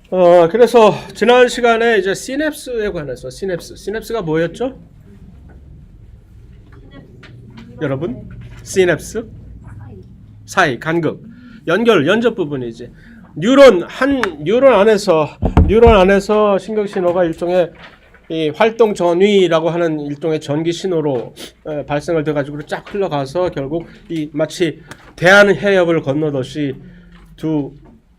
그래서 지난 시간에 이제 시냅스에 관해서 시냅스가 뭐였죠? 여러분, 시냅스 사이 간극 연접 부분이지. 뉴런 안에서 신경 신호가 일종의 이 활동 전위라고 하는 일종의 전기 신호로 발생을 돼 가지고 쫙 흘러가서 결국 이 마치 대한해협을 건너듯이 두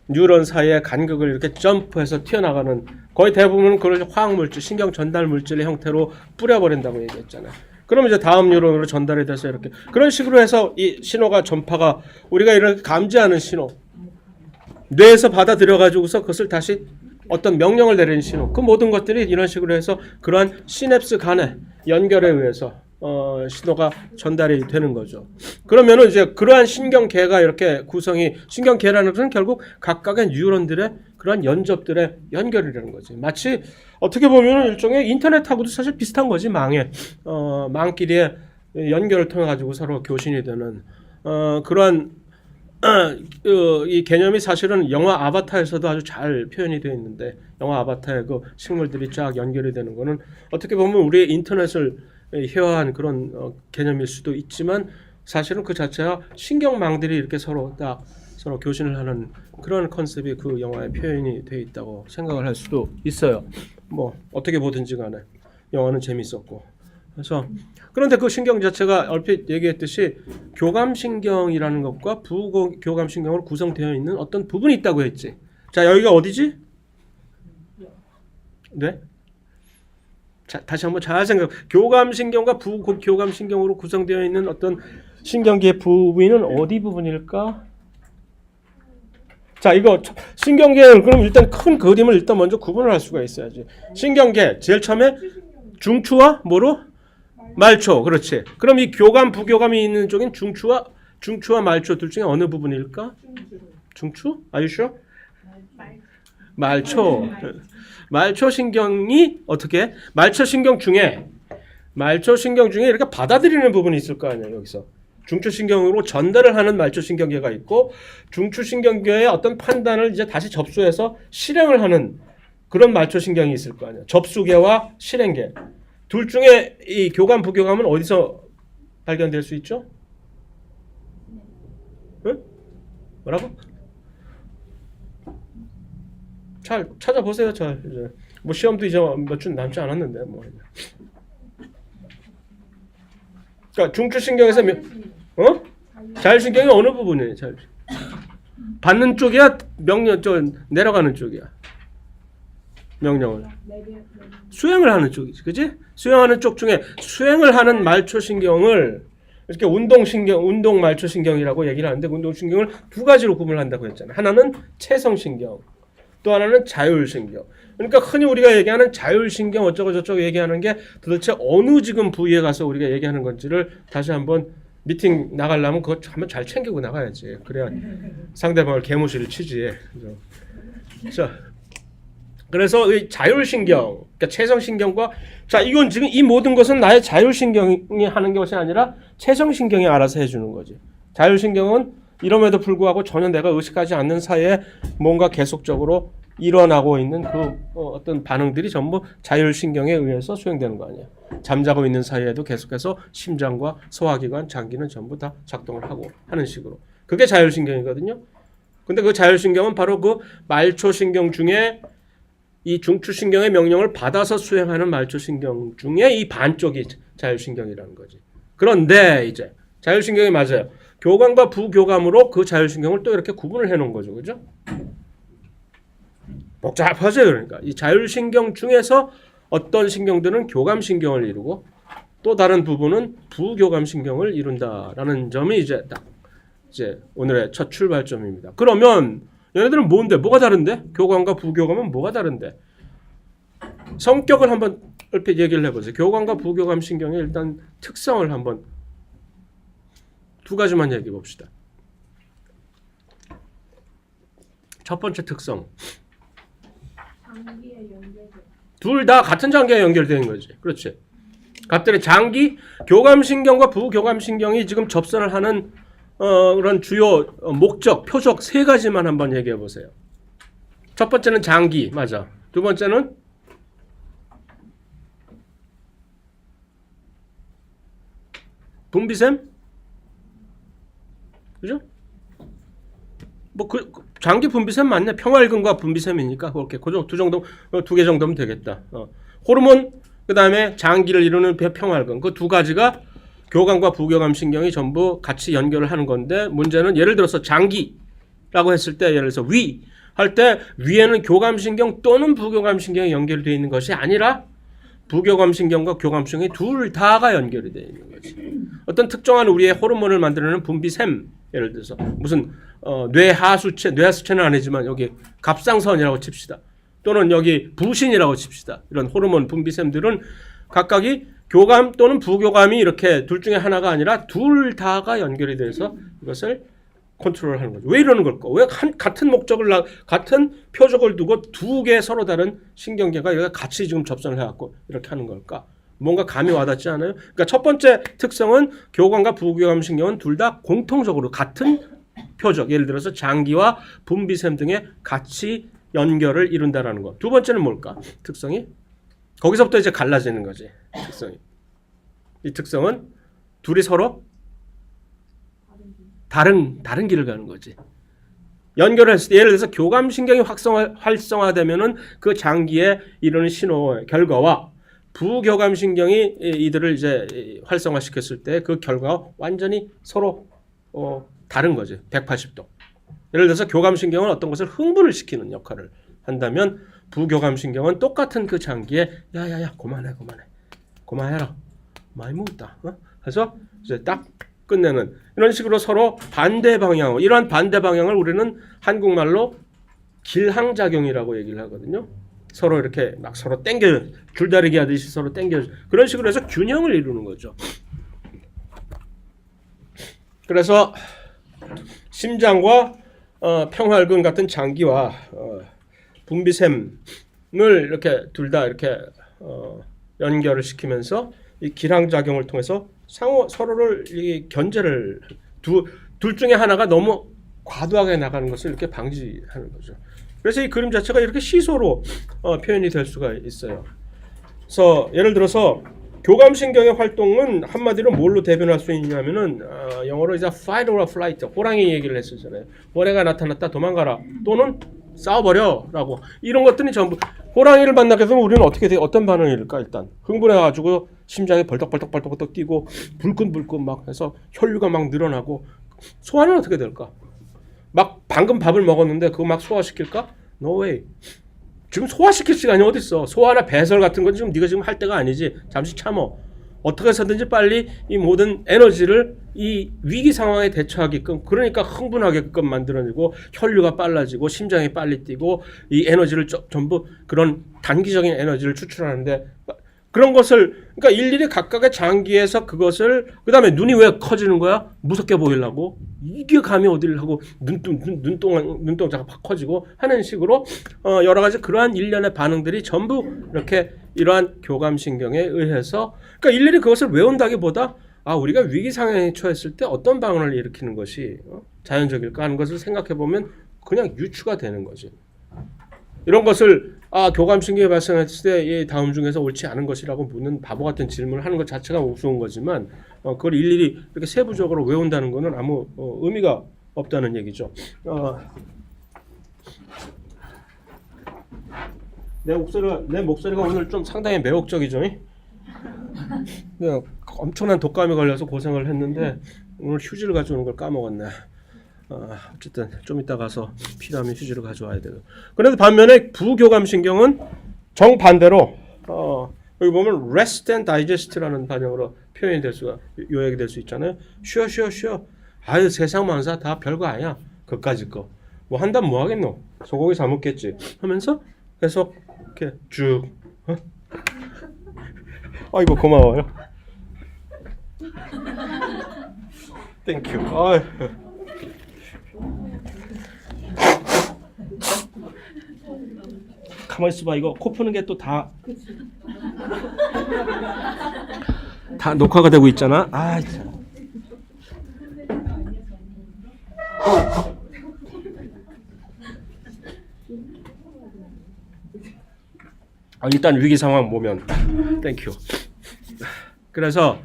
뉴런 사이의 간극을 이렇게 점프해서 튀어나가는, 거의 대부분은 그걸 화학물질, 신경 전달 물질의 형태로 뿌려버린다고 얘기했잖아요. 그러면 이제 다음 뉴런으로 전달이 돼서 이렇게 그런 식으로 해서 이 신호가 전파가, 우리가 이렇게 감지하는 신호, 뇌에서 받아들여 가지고서 그것을 다시 어떤 명령을 내리는 신호, 그 모든 것들이 이런 식으로 해서 그러한 시냅스 간의 연결에 의해서 신호가 전달이 되는 거죠. 그러면은 이제 그러한 신경계가 이렇게 구성이, 신경계라는 것은 결국 각각의 뉴런들의 그러한 연접들의 연결이라는 거지. 마치 어떻게 보면 일종의 인터넷하고도 사실 비슷한 거지. 망끼리의 연결을 통해 가지고 서로 교신이 되는 그러한 이 개념이 사실은 영화 아바타에서도 아주 잘 표현이 되어 있는데, 영화 아바타의 그 식물들이 쫙 연결이 되는 거는 어떻게 보면 우리의 인터넷을 희화한 그런 개념일 수도 있지만, 사실은 그 자체가 신경망들이 이렇게 서로 교신을 하는 그런 컨셉이 그 영화에 표현이 되어 있다고 생각을 할 수도 있어요. 뭐 어떻게 보든지 간에 영화는 재밌었고. 그래서 그런데 그 신경 자체가 얼핏 얘기했듯이 교감신경이라는 것과 부교감신경으로 구성되어 있는 어떤 부분이 있다고 했지. 자, 여기가 어디지? 네? 자, 다시 한번 잘 생각. 교감신경과 부교감신경으로 구성되어 있는 어떤 신경계의 부위는 어디 부분일까? 자, 이거 신경계는 그럼 일단 큰 그림을 일단 먼저 구분을 할 수가 있어야지. 신경계 제일 처음에 중추와 뭐로? 말초. 그렇지. 그럼 이 교감 부교감이 있는 쪽인 중추와 말초 둘 중에 어느 부분일까? 중추? Are you sure? 말초. 말초 신경이 어떻게? 말초 신경 중에 이렇게 받아들이는 부분이 있을 거 아니에요. 여기서 중추 신경으로 전달을 하는 말초 신경계가 있고, 중추 신경계의 어떤 판단을 이제 다시 접수해서 실행을 하는 그런 말초 신경이 있을 거 아니에요. 접수계와 실행계. 둘 중에 이 교감 부교감은 어디서 발견될 수 있죠? 응? 뭐라고? 잘 찾아보세요. 잘 이제 뭐 시험도 이제 몇 주 남지 않았는데 뭐. 그러니까 중추신경에서 자율신경이 어느 부분이에요? 받는 쪽이야? 내려가는 쪽이야? 명령을 수행을 하는 쪽이지, 그지? 수행하는 쪽 중에 수행을 하는 말초신경을 이렇게 운동 말초신경이라고 얘기를 하는데, 운동신경을 두 가지로 구분한다고 했잖아요. 하나는 체성신경, 또 하나는 자율신경. 그러니까 흔히 우리가 얘기하는 자율신경 어쩌고 저쩌고 얘기하는 게 도대체 어느 지금 부위에 가서 우리가 얘기하는 건지를 다시 한번 미팅 나가려면 그거 한번 잘 챙기고 나가야지. 그래야 상대방을 개무시를 치지. 자, 그래서 이 자율신경, 그러니까 체성신경과, 자, 이건 지금 이 모든 것은 나의 자율신경이 하는 것이 아니라 체성신경이 알아서 해주는 거지. 자율신경은 이럼에도 불구하고 전혀 내가 의식하지 않는 사이에 뭔가 계속적으로 일어나고 있는 그 어떤 반응들이 전부 자율신경에 의해서 수행되는 거 아니야. 잠자고 있는 사이에도 계속해서 심장과 소화기관, 장기는 전부 다 작동을 하고 하는 식으로. 그게 자율신경이거든요. 근데 그 자율신경은 바로 그 말초신경 중에 이 중추신경의 명령을 받아서 수행하는 말초신경 중에 이 반쪽이 자율신경이라는 거지. 그런데 이제 자율신경이 맞아요. 교감과 부교감으로 그 자율신경을 또 이렇게 구분을 해놓은 거죠. 그죠? 복잡하죠. 그러니까 이 자율신경 중에서 어떤 신경들은 교감신경을 이루고 또 다른 부분은 부교감신경을 이룬다라는 점이 이제 오늘의 첫 출발점입니다. 그러면 얘네들은 뭔데? 뭐가 다른데? 교감과 부교감은 뭐가 다른데? 성격을 한번 얼핏 얘기를 해보세요. 교감과 부교감 신경의 일단 특성을 한번 두 가지만 얘기해 봅시다. 첫 번째 특성. 둘 다 같은 장기에 연결되는 거지. 그렇지. 갑자기 장기, 교감신경과 부교감신경이 지금 접선을 하는 그런 주요 목적, 표적 세 가지만 한번 얘기해 보세요. 첫 번째는 장기, 맞아. 두 번째는 분비샘? 그죠? 뭐 장기 분비샘 맞냐? 평활근과 분비샘이니까 그렇게 두 개 정도면 되겠다. 호르몬 그다음에 장기를 이루는 평활근 그 두 가지가 교감과 부교감 신경이 전부 같이 연결을 하는 건데 문제는 예를 들어서 장기라고 했을 때 예를 들어서 위 할 때 위에는 교감 신경 또는 부교감 신경이 연결이 되어 있는 것이 아니라 부교감 신경과 교감 신경이 둘 다가 연결이 되어 있는 거지. 어떤 특정한 우리의 호르몬을 만들어내는 분비샘 예를 들어서 무슨 뇌하수체는 아니지만 여기 갑상선이라고 칩시다. 또는 여기 부신이라고 칩시다. 이런 호르몬 분비샘들은 각각이 교감 또는 부교감이 이렇게 둘 중에 하나가 아니라 둘 다가 연결이 돼서 이것을 컨트롤하는 거죠. 왜 이러는 걸까? 왜 같은 표적을 두고 두 개 서로 다른 신경계가 여기가 같이 지금 접선을 해갖고 이렇게 하는 걸까? 뭔가 감이 와닿지 않아요? 그러니까 첫 번째 특성은 교감과 부교감 신경은 둘 다 공통적으로 같은 표적, 예를 들어서 장기와 분비샘 등의 같이 연결을 이룬다라는 것. 두 번째는 뭘까? 특성이 거기서부터 이제 갈라지는 거지. 특성이 이 특성은 둘이 서로 다른 길을 가는 거지. 연결을 했을 때 예를 들어서 교감 신경이 활성화되면은 그 장기에 이르는 신호의 결과와 부교감 신경이 이들을 이제 활성화시켰을 때 그 결과가 완전히 서로 다른 거지. 180도. 예를 들어서 교감 신경은 어떤 것을 흥분을 시키는 역할을 한다면 부교감 신경은 똑같은 그 장기에 야야야 그만해라 많이 묵었다. 그래서 이제 딱 끝내는 이런 식으로 서로 반대 방향 이러한 반대 방향을 우리는 한국말로 길항작용이라고 얘기를 하거든요. 서로 이렇게 막 서로 당겨 줄다리기 하듯이 서로 당겨 그런 식으로 해서 균형을 이루는 거죠. 그래서 심장과 평활근 같은 장기와 분비샘을 이렇게 둘 다 이렇게 연결을 시키면서 이 길항작용을 통해서 서로를 이 견제를 둘 중에 하나가 너무 과도하게 나가는 것을 이렇게 방지하는 거죠. 그래서 이 그림 자체가 이렇게 시소로 표현이 될 수가 있어요. 그래서 예를 들어서 교감신경의 활동은 한마디로 뭘로 대변할 수 있냐면은 영어로 이제 fight or flight 호랑이 얘기를 했었잖아요. 호랑이가 나타났다 도망가라 또는 싸워버려라고 이런 것들이 전부 호랑이를 만나게 되면 우리는 어떤 반응일까? 일단 흥분해가지고 심장이 벌떡벌떡 뛰고 불끈불끈 막 해서 혈류가 막 늘어나고 소화는 어떻게 될까? 막 방금 밥을 먹었는데 그거 막 소화시킬까? No way. 지금 소화시킬 시간이 어딨어. 소화나 배설 같은 건 지금 네가 지금 할 때가 아니지. 잠시 참어. 어떻게 해서든지 빨리 이 모든 에너지를 이 위기 상황에 대처하게끔 그러니까 흥분하게끔 만들어내고 혈류가 빨라지고 심장이 빨리 뛰고 이 에너지를 전부 그런 단기적인 에너지를 추출하는데 그런 것을 그러니까 일일이 각각의 장기에서 그것을 그다음에 눈이 왜 커지는 거야? 무섭게 보이려고 이게 감이 어디를 하고 눈동자가 팍 커지고 하는 식으로 여러 가지 그러한 일련의 반응들이 전부 이렇게 이러한 교감신경에 의해서 그러니까 일일이 그것을 외운다기보다 우리가 위기 상황에 처했을 때 어떤 반응을 일으키는 것이 자연적일까 하는 것을 생각해 보면 그냥 유추가 되는 거지. 이런 것을 교감신경이 발생했을 때 이 다음 중에서 옳지 않은 것이라고 묻는 바보 같은 질문을 하는 것 자체가 우스운 거지만 그걸 일일이 이렇게 세부적으로 외운다는 것은 아무 의미가 없다는 얘기죠. 내 목소리가 오늘 좀 상당히 매혹적이죠. 엄청난 독감이 걸려서 고생을 했는데 오늘 휴지를 가져오는 걸 까먹었네. 어쨌든 좀 이따 가서 필요하면 휴지를 가져와야 돼요. 그런데 반면에 부교감신경은 정반대로 여기 보면 rest and digest라는 반영으로 표현이 될 수가 요약이 될 수 있잖아요. 쉬어 아유 세상 만사 다 별거 아니야. 그까짓 거 뭐 한다면 뭐 하겠노. 소고기 사 먹겠지 하면서 계속 이렇게 쭉 아이고 고마워요. 땡큐. 가만히 있어봐. 이거 코 푸는 게 또 다 녹화가 되고 있잖아. 참. 일단 위기 상황 보면 땡큐. 그래서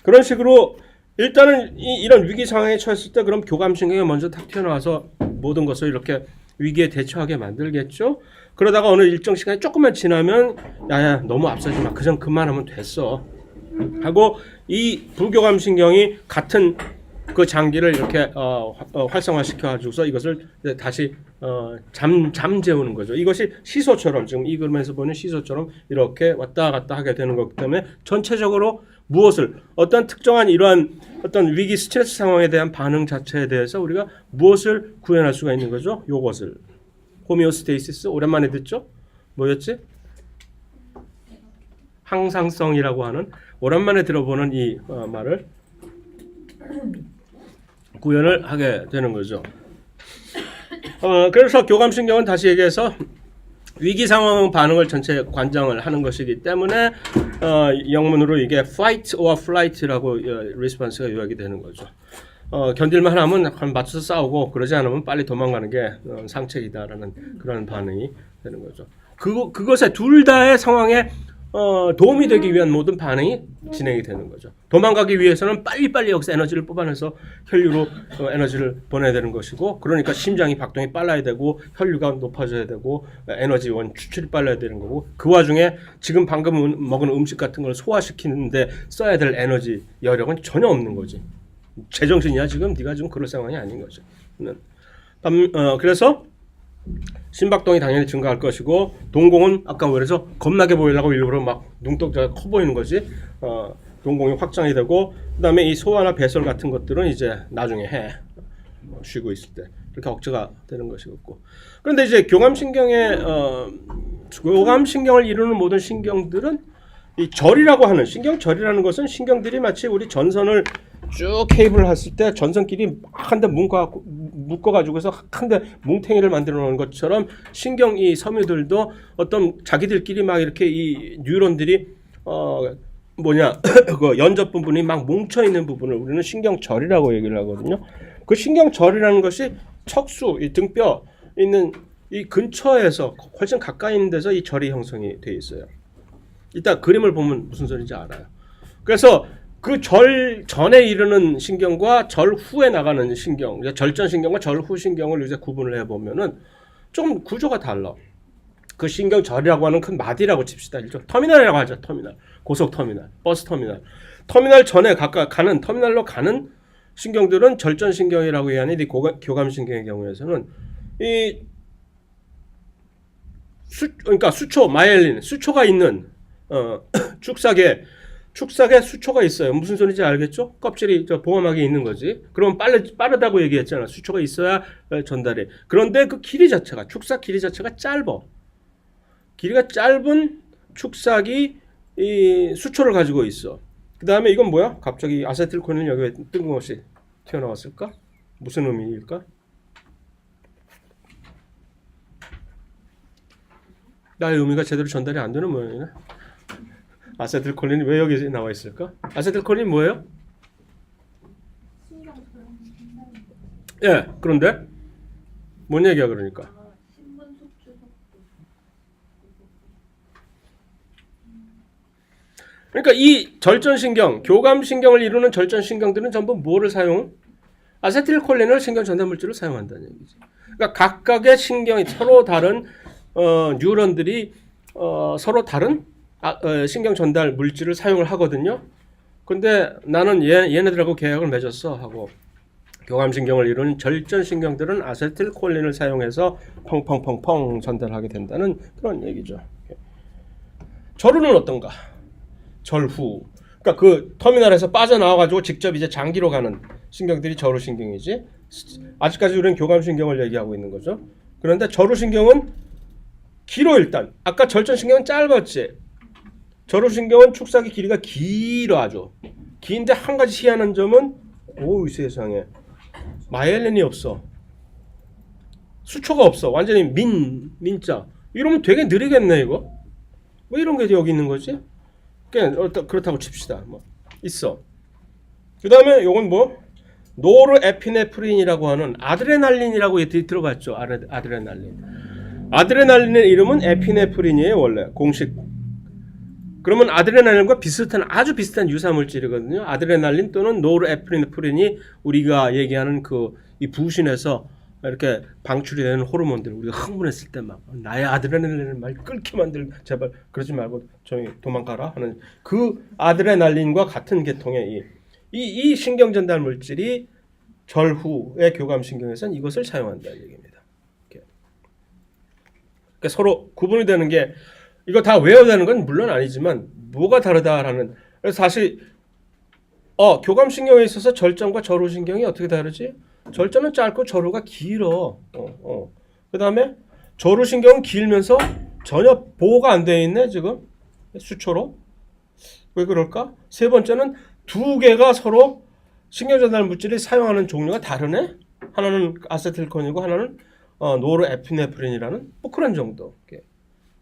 그런 식으로 일단은 이런 위기 상황에 처했을 때 그럼 교감신경이 먼저 탁 튀어나와서 모든 것을 이렇게 위기에 대처하게 만들겠죠. 그러다가 어느 일정 시간이 조금만 지나면 야야 너무 앞서지 마. 그냥 그만하면 됐어. 하고 이 부교감신경이 같은 그 장기를 이렇게 활성화시켜 가지고서 이것을 다시 잠재우는 거죠. 이것이 시소처럼 지금 이 그림에서 보는 시소처럼 이렇게 왔다 갔다 하게 되는 거기 때문에 전체적으로 무엇을 어떤 특정한 이러한 어떤 위기 스트레스 상황에 대한 반응 자체에 대해서 우리가 무엇을 구현할 수가 있는 거죠. 요것을 호미오스테이시스 오랜만에 듣죠. 뭐였지? 항상성이라고 하는 오랜만에 들어보는 이 말을 구현을 하게 되는 거죠. 그래서 교감신경은 다시 얘기해서 위기 상황 반응을 전체 관장을 하는 것이기 때문에 영문으로 이게 fight or flight라고 리스폰스가 요약이 되는 거죠. 견딜만 하면 맞춰서 싸우고 그러지 않으면 빨리 도망가는 게 상책이다라는 그런 반응이 되는 거죠. 그것에 둘 다의 상황에 도움이 되기 위한 모든 반응이 진행이 되는 거죠. 도망가기 위해서는 빨리빨리 여기서 에너지를 뽑아내서 혈류로 에너지를 보내야 되는 것이고 그러니까 심장이 박동이 빨라야 되고 혈류가 높아져야 되고 에너지원 추출이 빨라야 되는 거고 그 와중에 지금 방금 먹은 음식 같은 걸 소화시키는데 써야 될 에너지 여력은 전혀 없는 거지. 제정신이야 지금 네가 지금 그럴 상황이 아닌 거죠. 그래서 심박동이 당연히 증가할 것이고 동공은 아까 그래서 겁나게 보이려고 일부러 막 눈동자가 커 보이는 거지. 동공이 확장이 되고 그다음에 이 소화나 배설 같은 것들은 이제 나중에 해 쉬고 있을 때 이렇게 억제가 되는 것이고 그런데 이제 교감신경을 이루는 모든 신경들은 이 절이라고 하는 신경절이라는 것은 신경들이 마치 우리 전선을 쭉 케이블을 했을 때 전선끼리 한 대 묶어가지고서 한 대 뭉탱이를 만들어 놓은 것처럼 신경 이 섬유들도 어떤 자기들끼리 막 이렇게 이 뉴런들이 그 연접 부분이 막 뭉쳐 있는 부분을 우리는 신경절이라고 얘기를 하거든요. 그 신경절이라는 것이 척수, 이 등뼈 있는 이 근처에서 훨씬 가까이 있는 데서 이 절이 형성이 돼 있어요. 이따 그림을 보면 무슨 소리인지 알아요. 그래서 그 절 전에 이르는 신경과 절 후에 나가는 신경, 절전 신경과 절 후 신경을 이제 구분을 해보면은 좀 구조가 달라. 그 신경절이라고 하는 큰 마디라고 칩시다. 터미널이라고 하죠. 터미널, 고속터미널, 버스터미널. 터미널 전에 가는 터미널로 가는 신경들은 절전 신경이라고 얘기하는 이 교감신경의 경우에서는 이 그러니까 수초, 마이엘린, 수초가 있는 축삭에 수초가 있어요. 무슨 소리인지 알겠죠? 껍질이 보호막이 있는 거지. 그럼 빠르다고 얘기했잖아. 수초가 있어야 전달해. 그런데 그 길이 자체가 축삭 길이 자체가 짧아. 길이가 짧은 축삭이 이 수초를 가지고 있어. 그 다음에 이건 뭐야? 갑자기 아세틸콜린이 여기 왜 뜬금없이 튀어나왔을까? 무슨 의미일까? 나의 의미가 제대로 전달이 안 되는 모양이네. 아세틸콜린이 왜 여기 나와 있을까? 아세틸콜린 뭐예요? 예, 그런데 뭔 얘기야 그러니까? 그러니까 이 절전신경, 교감신경을 이루는 절전신경들은 전부 뭐를 사용? 아세틸콜린을 신경 전달 물질을 사용한다는 얘기지. 그러니까 각각의 신경이 서로 다른 뉴런들이 서로 다른 신경 전달 물질을 사용을 하거든요. 근데 나는 얘네들하고 계약을 맺었어 하고 교감신경을 이루는 절전신경들은 아세틸콜린을 사용해서 펑펑펑펑 전달하게 된다는 그런 얘기죠. 절후는 어떤가? 절후. 그러니까 그 터미널에서 빠져나와가지고 직접 이제 장기로 가는 신경들이 절후신경이지. 아직까지 우리는 교감신경을 얘기하고 있는 거죠. 그런데 절후신경은 길어 일단. 아까 절전신경은 짧았지. 절후신경은 축삭의 길이가 길어 아주. 긴데 한 가지 희한한 점은 오우 세상에 마이엘린이 없어. 수초가 없어. 완전히 민자. 이러면 되게 느리겠네 이거. 왜 이런 게 여기 있는 거지? 그렇다고 칩시다. 뭐 있어. 그 다음에 요건 뭐? 노르에피네프린이라고 하는 아드레날린이라고 들어봤죠? 아드레날린. 아드레날린의 이름은 에피네프린이에요. 원래 공식. 그러면 아드레날린과 비슷한 아주 비슷한 유사 물질이거든요. 아드레날린 또는 노르에피네프린이 우리가 얘기하는 그 이 부신에서 이렇게 방출이 되는 호르몬들, 우리가 흥분했을 때 막 나의 아드레날린을 막 끓게 만들, 제발 그러지 말고 저기 도망가라 하는 그 아드레날린과 같은 계통의 이 신경 전달 물질이 절후의 교감 신경에서는 이것을 사용한다는 얘기입니다. 이렇게. 그러니까 서로 구분이 되는 게, 이거 다 외워야 되는 건 물론 아니지만 뭐가 다르다라는. 그래서 다시 교감 신경에 있어서 절전과 절후 신경이 어떻게 다르지? 절전은 짧고 절후가 길어. 그 다음에 절후 신경은 길면서 전혀 보호가 안 돼 있네 지금 수초로. 왜 그럴까? 세 번째는 두 개가 서로 신경 전달 물질이 사용하는 종류가 다르네. 하나는 아세틸콜린이고 하나는 노르에피네프린이라는 뭐 그런 정도.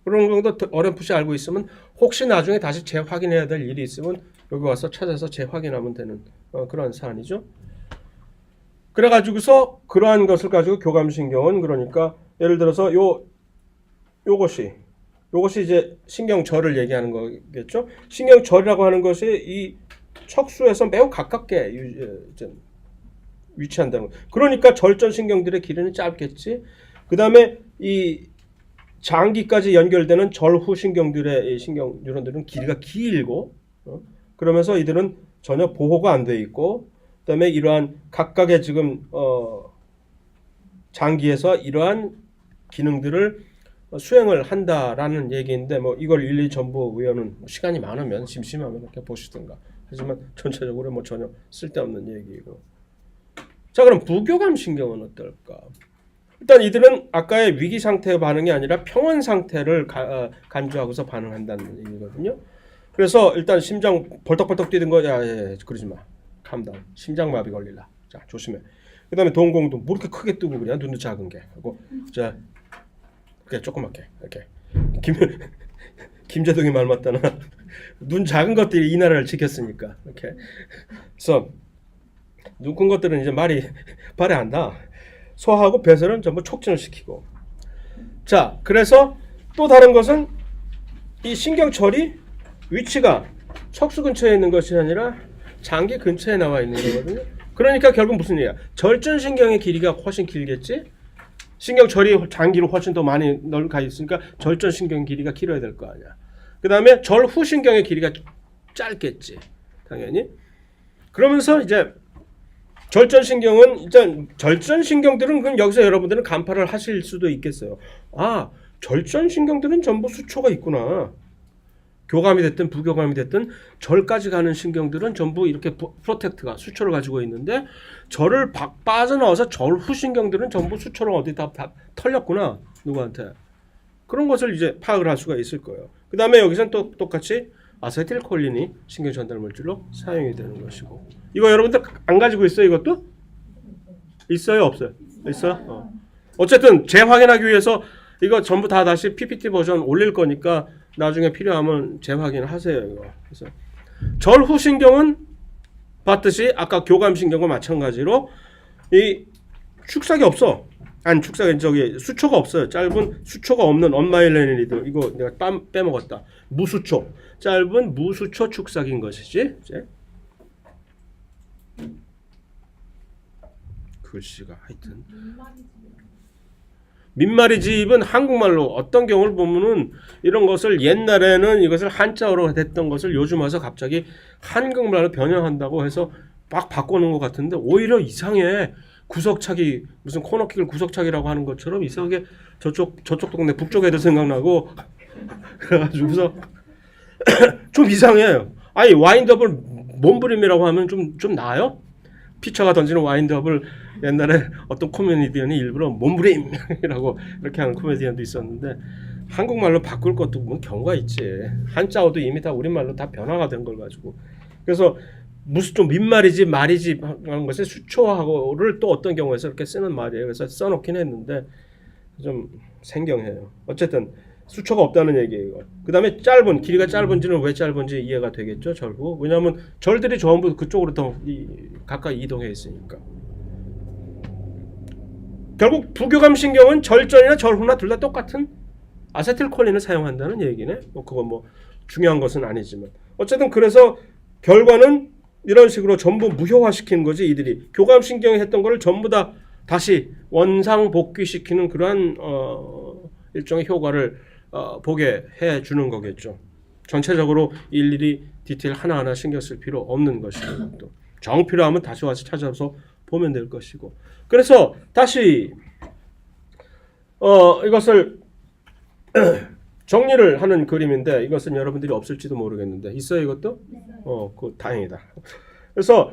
그런 정도 어렴풋이 알고 있으면 혹시 나중에 다시 재확인해야 될 일이 있으면 여기 와서 찾아서 재확인하면 되는 그런 사안이죠. 그래가지고서 그러한 것을 가지고 교감신경은, 그러니까 예를 들어서 요것이 이제 신경절을 얘기하는 거겠죠. 신경절이라고 하는 것이 이 척수에서 매우 가깝게 위치한다는 거. 그러니까 절전신경들의 길이는 짧겠지. 그 다음에 이 장기까지 연결되는 절후신경들의 신경 뉴런들은 길이가 길고, 그러면서 이들은 전혀 보호가 안 돼 있고, 그다음에 이러한 각각의 지금 장기에서 이러한 기능들을 수행을 한다라는 얘기인데, 뭐 이걸 일일이 전부 외우는, 시간이 많으면 심심하면 이렇게 보시든가. 하지만 전체적으로 뭐 전혀 쓸데없는 얘기이고. 자, 그럼 부교감 신경은 어떨까? 일단 이들은 아까의 위기 상태의 반응이 아니라 평온 상태를 간주하고서 반응한다는 얘기거든요. 그래서 일단 심장 벌떡벌떡 뛰는 거, 그러지 마. 감다운. 심장마비 걸릴라. 자, 조심해. 그 다음에 동공도 뭐 이렇게 크게 뜨고 그냥 눈도 작은 게 하고, 자, 그냥 조그맣게 이렇게. 김재동이 말 맞다나 눈 작은 것들이 이 나라를 지켰으니까 이렇게. 그래서 눈 큰 것들은 이제 말이 안다. 소화하고 배설은 전부 촉진을 시키고. 자, 그래서 또 다른 것은 이 신경절이 위치가 척수 근처에 있는 것이 아니라 장기 근처에 나와 있는 거거든요. 그러니까 결국 무슨 얘기야? 절전신경의 길이가 훨씬 길겠지? 신경절이 장기로 훨씬 더 많이 가 있으니까 절전신경 길이가 길어야 될 거 아니야. 그 다음에 절후신경의 길이가 짧겠지. 당연히. 그러면서 이제 절전신경은, 일단 절전신경들은 그럼 여기서 여러분들은 간파를 하실 수도 있겠어요. 아, 절전신경들은 전부 수초가 있구나. 교감이 됐든 부교감이 됐든 절까지 가는 신경들은 전부 이렇게 프로텍트가 수초를 가지고 있는데, 절을 빠져나와서 절후신경들은 전부 수초를 어디 다 털렸구나. 누구한테. 그런 것을 이제 파악을 할 수가 있을 거예요. 그 다음에 여기서는 또 똑같이 아세틸콜린이 신경 전달 물질로 사용이 되는 것이고. 이거 여러분들 안 가지고 있어요? 이것도? 있어요? 없어요? 있어요? 어쨌든 재확인하기 위해서 이거 전부 다 다시 PPT 버전 올릴 거니까 나중에 필요하면 재확인을 하세요. 이거. 그래서 절후신경은 봤듯이 아까 교감신경과 마찬가지로 이 축삭이 없어. 아니, 축삭이 저기 수초가 없어요. 짧은 수초가 없는 언마일레니드. 이거 내가 빼먹었다. 무수초. 짧은 무수초 축삭인 것이지. 이제 글씨가 하여튼 민말이집은 한국말로 어떤 경우를 보면은 이런 것을 옛날에는 이것을 한자어로 됐던 것을 요즘 와서 갑자기 한국말로 변형한다고 해서 막 바꾸는 것 같은데, 오히려 이상해. 구석차기, 무슨 코너킥을 구석차기라고 하는 것처럼 이상하게 저쪽 동네 북쪽 애들 생각나고 그래가지고서 좀 이상해요. 아니, 와인더블 몸부림이라고 하면 좀 나아요? 피처가 던지는 와인드업을 옛날에 어떤 코미디언이 일부러 몸부림이라고 이렇게 하는 코미디언도 있었는데, 한국말로 바꿀 것도 뭐 경우가 있지. 한자어도 이미 다 우리말로 다 변화가 된 걸 가지고. 그래서 무슨 좀 민말이지 말이지 하는 것에 수초하고를 또 어떤 경우에서 이렇게 쓰는 말이에요. 그래서 써놓긴 했는데 좀 생경해요. 어쨌든 수초가 없다는 얘기예요. 그 다음에 길이가 짧은지는 왜 짧은지 이해가 되겠죠. 절구. 왜냐하면 절들이 전부 그쪽으로 더 가까이 이동해 있으니까. 결국 부교감 신경은 절전이나 절후나 둘 다 똑같은 아세틸콜린을 사용한다는 얘기네. 뭐 그건 뭐 중요한 것은 아니지만 어쨌든 그래서 결과는 이런 식으로 전부 무효화시키는 거지. 이들이 교감 신경이 했던 거를 전부 다 다시 원상 복귀시키는 그러한 일종의 효과를 보게 해 주는 거겠죠. 전체적으로 일일이 디테일 하나하나 신경 쓸 필요 없는 것이고 또 정 필요하면 다시 와서 찾아서 보면 될 것이고. 그래서 다시 이것을 정리를 하는 그림인데 이것은 여러분들이 없을지도 모르겠는데 있어요 이것도? 그 다행이다. 그래서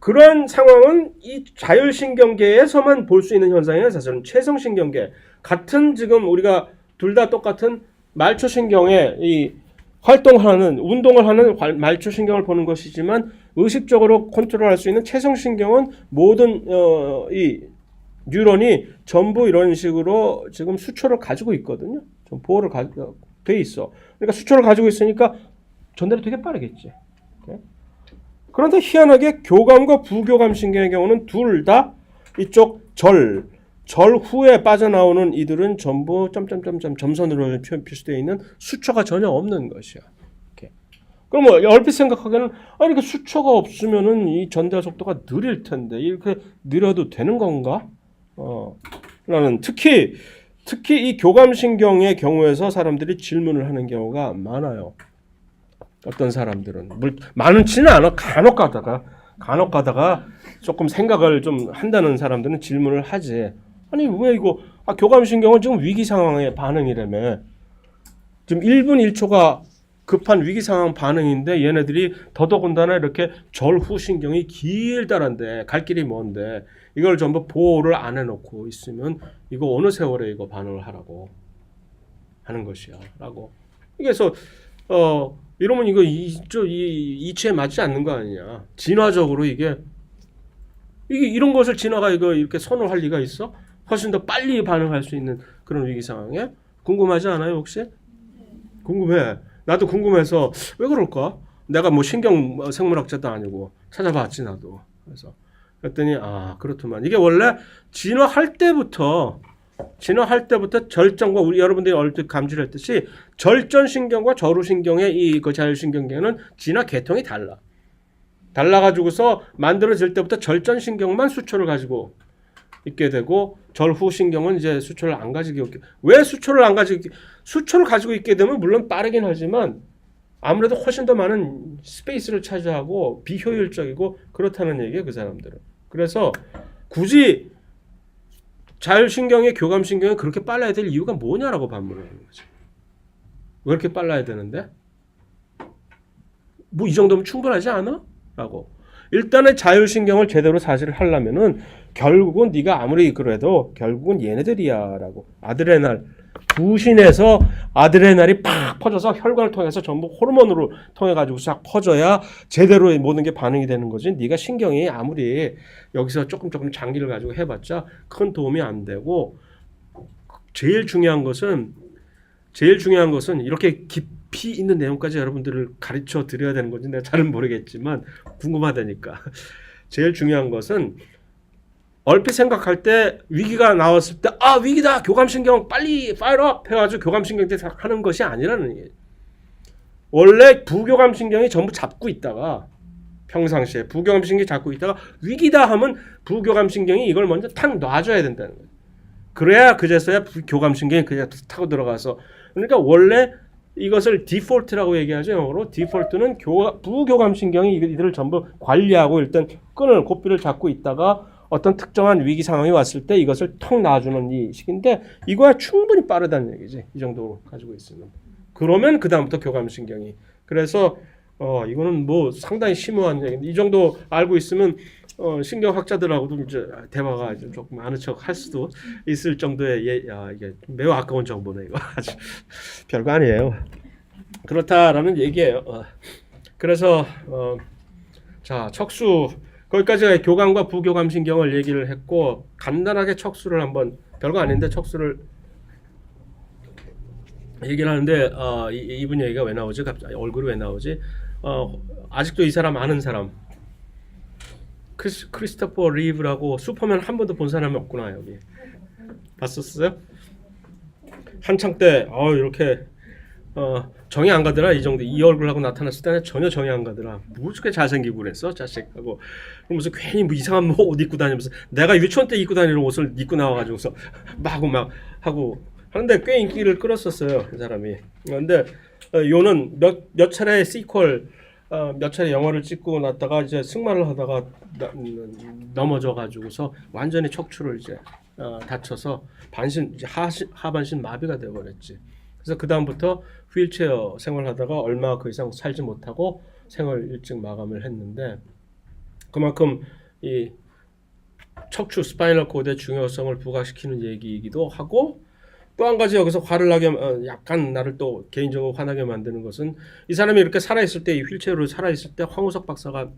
그런 상황은 이 자율신경계에서만 볼 수 있는 현상이에요. 사실은 최성신경계 같은 지금 우리가 둘 다 똑같은 말초신경에 이 활동하는 운동을 하는 말초신경을 보는 것이지만 의식적으로 컨트롤할 수 있는 최성신경은 모든 이 뉴런이 전부 이런 식으로 지금 수초를 가지고 있거든요. 좀 보호를 돼 있어. 그러니까 수초를 가지고 있으니까 전달이 되게 빠르겠지. 그런데 희한하게 교감과 부교감 신경의 경우는 둘 다 이쪽 절 후에 빠져나오는 이들은 전부 점점점점 점선으로 표시되어 있는 수초가 전혀 없는 것이야. 이렇게. 그럼 뭐 얼핏 생각하기에는 아니 그 수초가 없으면은 이 전달 속도가 느릴 텐데 이렇게 느려도 되는 건가? 라는 특히 이 교감신경의 경우에서 사람들이 질문을 하는 경우가 많아요. 어떤 사람들은 많지는 않아. 간혹 가다가 조금 생각을 좀 한다는 사람들은 질문을 하지. 아니 왜 이거 교감신경은 지금 위기 상황의 반응이라며. 지금 1분 1초가 급한 위기 상황 반응인데 얘네들이 더더군다나 이렇게 절후 신경이 길다란데 갈 길이 먼데 이걸 전부 보호를 안 해놓고 있으면 이거 어느 세월에 이거 반응을 하라고 하는 것이야 라고. 그래서 이러면 이거 이치에 맞지 않는 거 아니냐. 진화적으로 이게 이런 것을 진화가 이렇게 선호할 리가 있어? 훨씬 더 빨리 반응할 수 있는 그런 위기 상황에. 궁금하지 않아요 혹시? 궁금해. 나도 궁금해서 왜 그럴까? 내가 뭐 신경 생물학자도 아니고 찾아봤지 나도. 그래서 그랬더니 그렇더만. 이게 원래 진화할 때부터 절전과 우리 여러분들이 얼핏 감지를 했듯이 절전신경과 절후신경의 그 자율신경계는 진화 계통이 달라가지고서 만들어질 때부터 절전신경만 수초를 가지고 있게 되고 절후신경은 이제 수초를 안 가지고 있게. 왜 수초를 안 가지고 있게? 수초를 가지고 있게 되면 물론 빠르긴 하지만 아무래도 훨씬 더 많은 스페이스를 차지하고 비효율적이고 그렇다는 얘기예요 그 사람들은. 그래서 굳이 자율신경의 교감신경이 그렇게 빨라야 될 이유가 뭐냐라고 반문을 하는 거죠. 왜 이렇게 빨라야 되는데? 뭐 이 정도면 충분하지 않아? 라고. 일단은 자율신경을 제대로 사실을 하려면은 결국은 네가 아무리 그래도 결국은 얘네들이야 라고. 아드레날 부신에서 아드레날이 팍 퍼져서 혈관을 통해서 전부 호르몬으로 통해 가지고 싹 퍼져야 제대로 모든 게 반응이 되는 거지. 네가 신경이 아무리 여기서 조금 장기를 가지고 해봤자 큰 도움이 안 되고, 제일 중요한 것은 이렇게 깊이 있는 내용까지 여러분들을 가르쳐 드려야 되는 건지 내가 잘은 모르겠지만 궁금하다니까. 제일 중요한 것은 얼핏 생각할 때 위기가 나왔을 때 위기다 교감신경 빨리 파이어업 해가지고 교감신경 때 하는 것이 아니라는 얘기예요. 원래 부교감신경이 전부 잡고 있다가 평상시에 부교감신경이 잡고 있다가 위기다 하면 부교감신경이 이걸 먼저 탁 놔줘야 된다는 거예요. 그래야 그제서야 교감신경이 그냥 타고 들어가서. 그러니까 원래 이것을 디폴트라고 얘기하죠. 영어로 디폴트는 부교감신경이 이들을 전부 관리하고 일단 고삐를 잡고 있다가 어떤 특정한 위기 상황이 왔을 때 이것을 턱 놔주는 이 식인데 이거야 충분히 빠르다는 얘기지. 이 정도 가지고 있으면. 그러면 그 다음부터 교감신경이. 그래서 이거는 뭐 상당히 심오한 얘기인데 이 정도 알고 있으면 신경학자들하고도 이제 대화가 조금 아는 척 할 수도 있을 정도의 이게 매우 아까운 정보네 이거. 아주 별거 아니에요. 그렇다라는 얘기예요. 그래서 자 척수 거기까지 교감과 부교감 신경을 얘기를 했고 간단하게 척수를 한번 별거 아닌데 척수를 얘기를 하는데 이분 얘기가 왜 나오지? 갑자기 얼굴이 왜 나오지? 아직도 이 사람 아는 사람 크리스토퍼 리브라고 슈퍼맨 한 번도 본 사람이 없구나 여기. 봤었어요? 한창 때 이렇게 정이 안 가더라. 이 정도 이 얼굴하고 나타났을 때는 전혀 정이 안 가더라. 뭐 저렇게 잘생기고 그랬어 자식하고. 그러면서 괜히 뭐 이상한 옷 입고 다니면서 내가 유치원 때 입고 다니는 옷을 입고 나와가지고서 막 하고 하는데 꽤 인기를 끌었었어요 그 사람이. 그런데 요는 몇 차례 시퀄 몇 차례 영화를 찍고 났다가 이제 승마를 하다가 넘어져 가지고서 완전히 척추를 이제 다쳐서 하반신 마비가 돼 버렸지. 그래서 그 다음부터 휠체어 생활하다가 얼마 그 이상 살지 못하고 생을 일찍 마감을 했는데 그만큼 이 척추 스파이널 코드의 중요성을 부각시키는 얘기이기도 하고 또 한 가지 여기서 화를 나게 약간 나를 또 개인적으로 화나게 만드는 것은 이 사람이 이렇게 살아있을 때 이 휠체어로 살아있을 때 황우석 박사가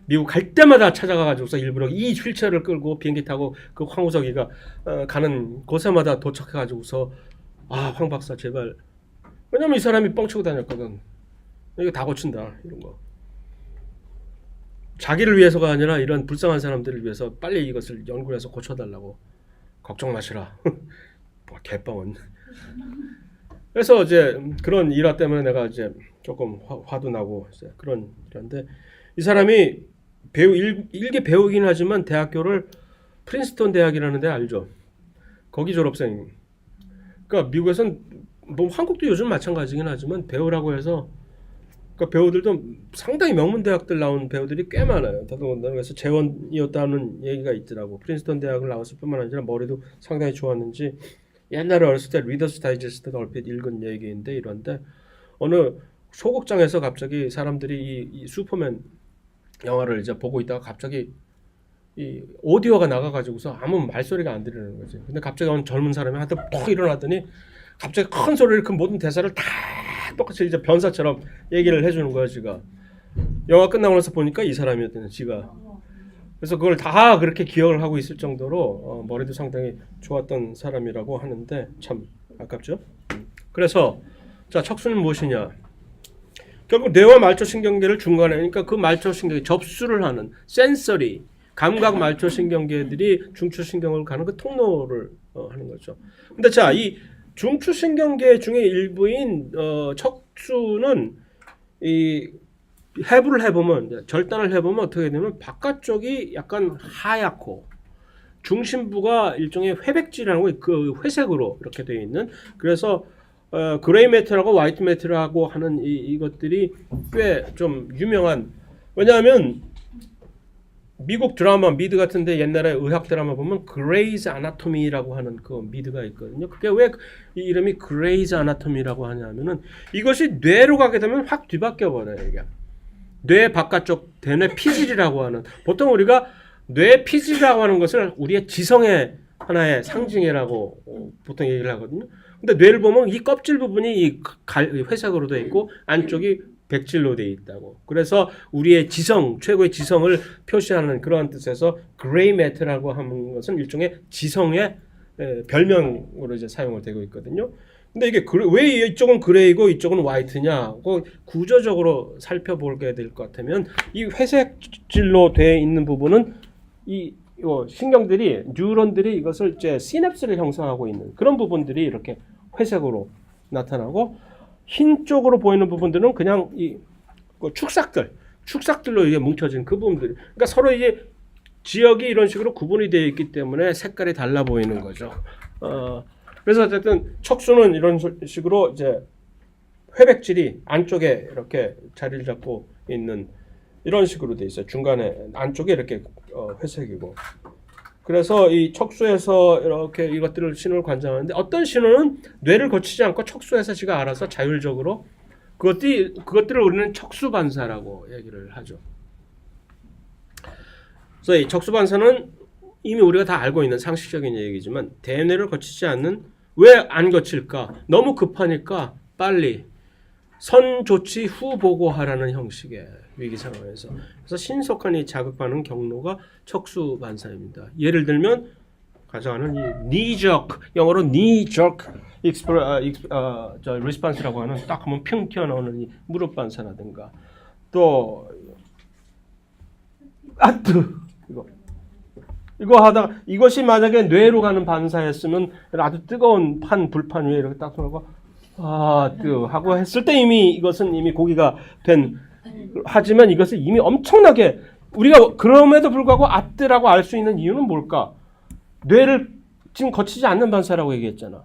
미국 갈 때마다 찾아가가지고서 일부러 이 휠체어를 끌고 비행기 타고 그 황우석이가 가는 곳에마다 도착해가지고서 황 박사 제발 왜냐면 이 사람이 뻥치고 다녔거든. 이거 다 고친다 이런 거. 자기를 위해서가 아니라 이런 불쌍한 사람들을 위해서 빨리 이것을 연구해서 고쳐달라고. 걱정 마시라. 뭐 개뻥은. 그래서 이제 그런 일화 때문에 내가 이제 조금 화도 나고 이제 그런 일인데 이 사람이 일개 배우긴 하지만 대학교를 프린스턴 대학이라는 데 알죠? 거기 졸업생. 그러니까 미국에선 뭐 한국도 요즘 마찬가지긴 하지만 배우라고 해서 그러니까 배우들도 상당히 명문 대학들 나온 배우들이 꽤 많아요. 더더군다나 그래서 재원이었다는 얘기가 있더라고. 프린스턴 대학을 나왔을 뿐만 아니라 머리도 상당히 좋았는지 옛날에 어렸을 때 리더스 다이제스트도 얼핏 읽은 얘기인데 이런데 어느 소극장에서 갑자기 사람들이 이 슈퍼맨 영화를 이제 보고 있다가 갑자기 이 오디오가 나가가지고서 아무 말소리가 안 들리는 거지. 근데 갑자기 어느 젊은 사람이 한테 푹 일어나더니 갑자기 큰 소리를 그 모든 대사를 다 똑같이 이제 변사처럼 얘기를 해주는 거야 지가. 영화 끝나고 나서 보니까 이 사람이었던 지가. 그래서 그걸 다 그렇게 기억을 하고 있을 정도로 머리도 상당히 좋았던 사람이라고 하는데 참 아깝죠. 그래서 자 척수는 무엇이냐? 결국 뇌와 말초신경계를 중간에 그러니까 그 말초신경이 접수를 하는 센서리 감각 말초신경계들이 중추신경을 가는 그 통로를 하는 거죠. 근데 자 이 중추신경계 중에 일부인 척수는 이 해부를 해보면 절단을 해보면 어떻게 되냐면 바깥쪽이 약간 하얗고 중심부가 일종의 회백질이라는 거 그 회색으로 이렇게 되어 있는 그래서 그레이 매트라고 화이트 매트라고 하는 이것들이 꽤 좀 유명한 왜냐하면 미국 드라마 미드 같은데 옛날에 의학 드라마 보면 그레이즈 아나토미라고 하는 그 미드가 있거든요. 그게 왜 이 이름이 그레이즈 아나토미라고 하냐면은 이것이 뇌로 가게 되면 확 뒤바뀌어 버려요. 이게 뇌 바깥쪽 대뇌 피질이라고 하는 보통 우리가 뇌 피질이라고 하는 것을 우리의 지성의 하나의 상징이라고 보통 얘기를 하거든요. 근데 뇌를 보면 이 껍질 부분이 이 회색으로 되어 있고 안쪽이 백질로 되어 있다고. 그래서 우리의 지성, 최고의 지성을 표시하는 그러한 뜻에서 그레이 매트라고 하는 것은 일종의 지성의 별명으로 이제 사용을 되고 있거든요. 근데 이게 왜 이쪽은 그레이고 이쪽은 화이트냐? 구조적으로 살펴보게 될 것 같으면 이 회색질로 되어 있는 부분은 이 신경들이 뉴런들이 이것을 이제 시냅스를 형성하고 있는 그런 부분들이 이렇게 회색으로 나타나고 흰 쪽으로 보이는 부분들은 그냥 이 축삭들로 이게 뭉쳐진 그 부분들. 그러니까 서로 이제 지역이 이런 식으로 구분이 되어 있기 때문에 색깔이 달라 보이는 거죠. 그래서 어쨌든 척수는 이런 식으로 이제 회백질이 안쪽에 이렇게 자리를 잡고 있는 이런 식으로 돼 있어요. 중간에 안쪽에 이렇게 회색이고. 그래서 이 척수에서 이렇게 이것들을 신호를 관장하는데 어떤 신호는 뇌를 거치지 않고 척수에서 지가 알아서 자율적으로 그것들을 우리는 척수 반사라고 얘기를 하죠. 그래서 이 척수 반사는 이미 우리가 다 알고 있는 상식적인 얘기지만 대뇌를 거치지 않는 왜 안 거칠까? 너무 급하니까 빨리 선 조치 후 보고하라는 형식의 위기 상황에서 그래서 신속한 이 자극 반응 경로가 척수 반사입니다. 예를 들면 가져가는 이 knee jerk 영어로 knee jerk response라고 하는 딱 하면 평 튀어나오는 이 무릎 반사라든가 또 아뜨 이거 하다가 이것이 만약에 뇌로 가는 반사였으면 아주 뜨거운 불판 위에 이렇게 딱 쏘고 아뜨 하고 했을 때 이것은 이미 고기가 된. 하지만 이것을 이미 엄청나게 우리가 그럼에도 불구하고 아뜨라고 알 수 있는 이유는 뭘까? 뇌를 지금 거치지 않는 반사라고 얘기했잖아.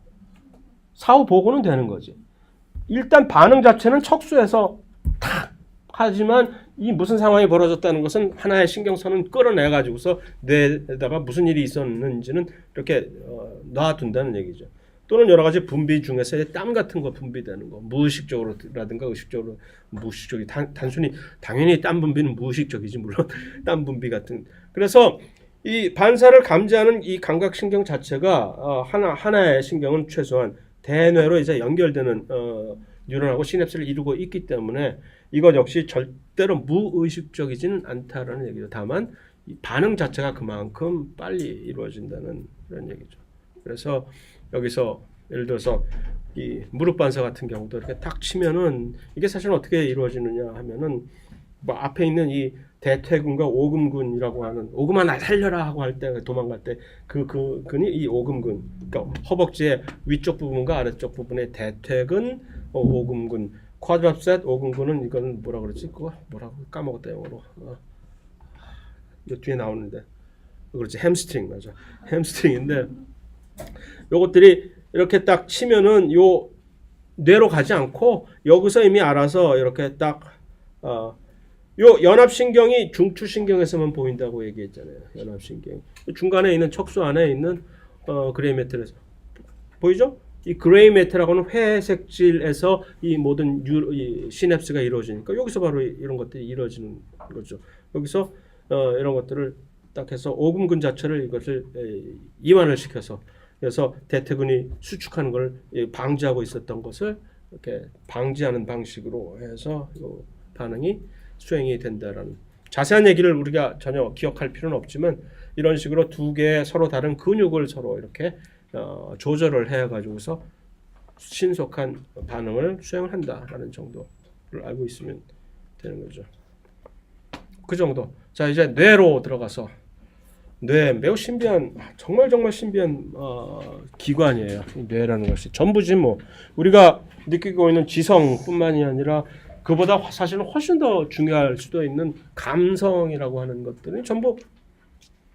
사후 보고는 되는 거지. 일단 반응 자체는 척수에서 탁 하지만 이 무슨 상황이 벌어졌다는 것은 하나의 신경선은 끌어내 가지고서 뇌에다가 무슨 일이 있었는지는 이렇게 놔둔다는 얘기죠. 또는 여러 가지 분비 중에서 땀 같은 거 분비되는 거 무의식적으로라든가 의식적으로 무의식적이 단순히 당연히 땀 분비는 무의식적이지 물론 땀 분비 같은. 그래서 이 반사를 감지하는 이 감각신경 자체가 하나의 신경은 최소한 대뇌로 이제 연결되는 뉴런하고 시냅스를 이루고 있기 때문에 이것 역시 절대로 무의식적이지는 않다라는 얘기죠. 다만 이 반응 자체가 그만큼 빨리 이루어진다는 그런 얘기죠. 그래서 여기서 예를 들어서 이 무릎 반사 같은 경우도 이렇게 딱 치면은 이게 사실 어떻게 이루어지느냐 하면은 뭐 앞에 있는 이 대퇴근과 오금근이라고 하는 오금아 나 살려라 하고 할 때 도망갈 때 그 근이 이 오금근 그러니까 허벅지의 위쪽 부분과 아래쪽 부분의 대퇴근 오금근 쿼드랍셋 오금근은 이거는 뭐라 그러지 그거 뭐라고 까먹었다 영어로 이 뒤에 나오는데 그렇지 햄스트링 맞아 햄스트링인데 요것들이 이렇게 딱 치면은 요 뇌로 가지 않고 여기서 이미 알아서 이렇게 딱 요 연합신경이 중추신경에서만 보인다고 얘기했잖아요. 연합신경 중간에 있는 척수 안에 있는 그레이 매트에서 보이죠? 이 그레이 매트라고 하는 회색질에서 이 모든 이 시냅스가 이루어지니까 여기서 바로 이런 것들이 이루어지는 거죠. 여기서 이런 것들을 딱 해서 오금근 자체를 이것을 이완을 시켜서 그래서 대퇴근이 수축하는 걸 방지하고 있었던 것을 이렇게 방지하는 방식으로 해서 이 반응이 수행이 된다라는 자세한 얘기를 우리가 전혀 기억할 필요는 없지만 이런 식으로 두 개의 서로 다른 근육을 서로 이렇게 조절을 해가지고서 신속한 반응을 수행을 한다라는 정도를 알고 있으면 되는 거죠. 그 정도. 자 이제 뇌로 들어가서 뇌 매우 신비한 정말 신비한 기관이에요. 뇌라는 것이 전부지 뭐 우리가 느끼고 있는 지성뿐만이 아니라 그보다 사실은 훨씬 더 중요할 수도 있는 감성이라고 하는 것들은 전부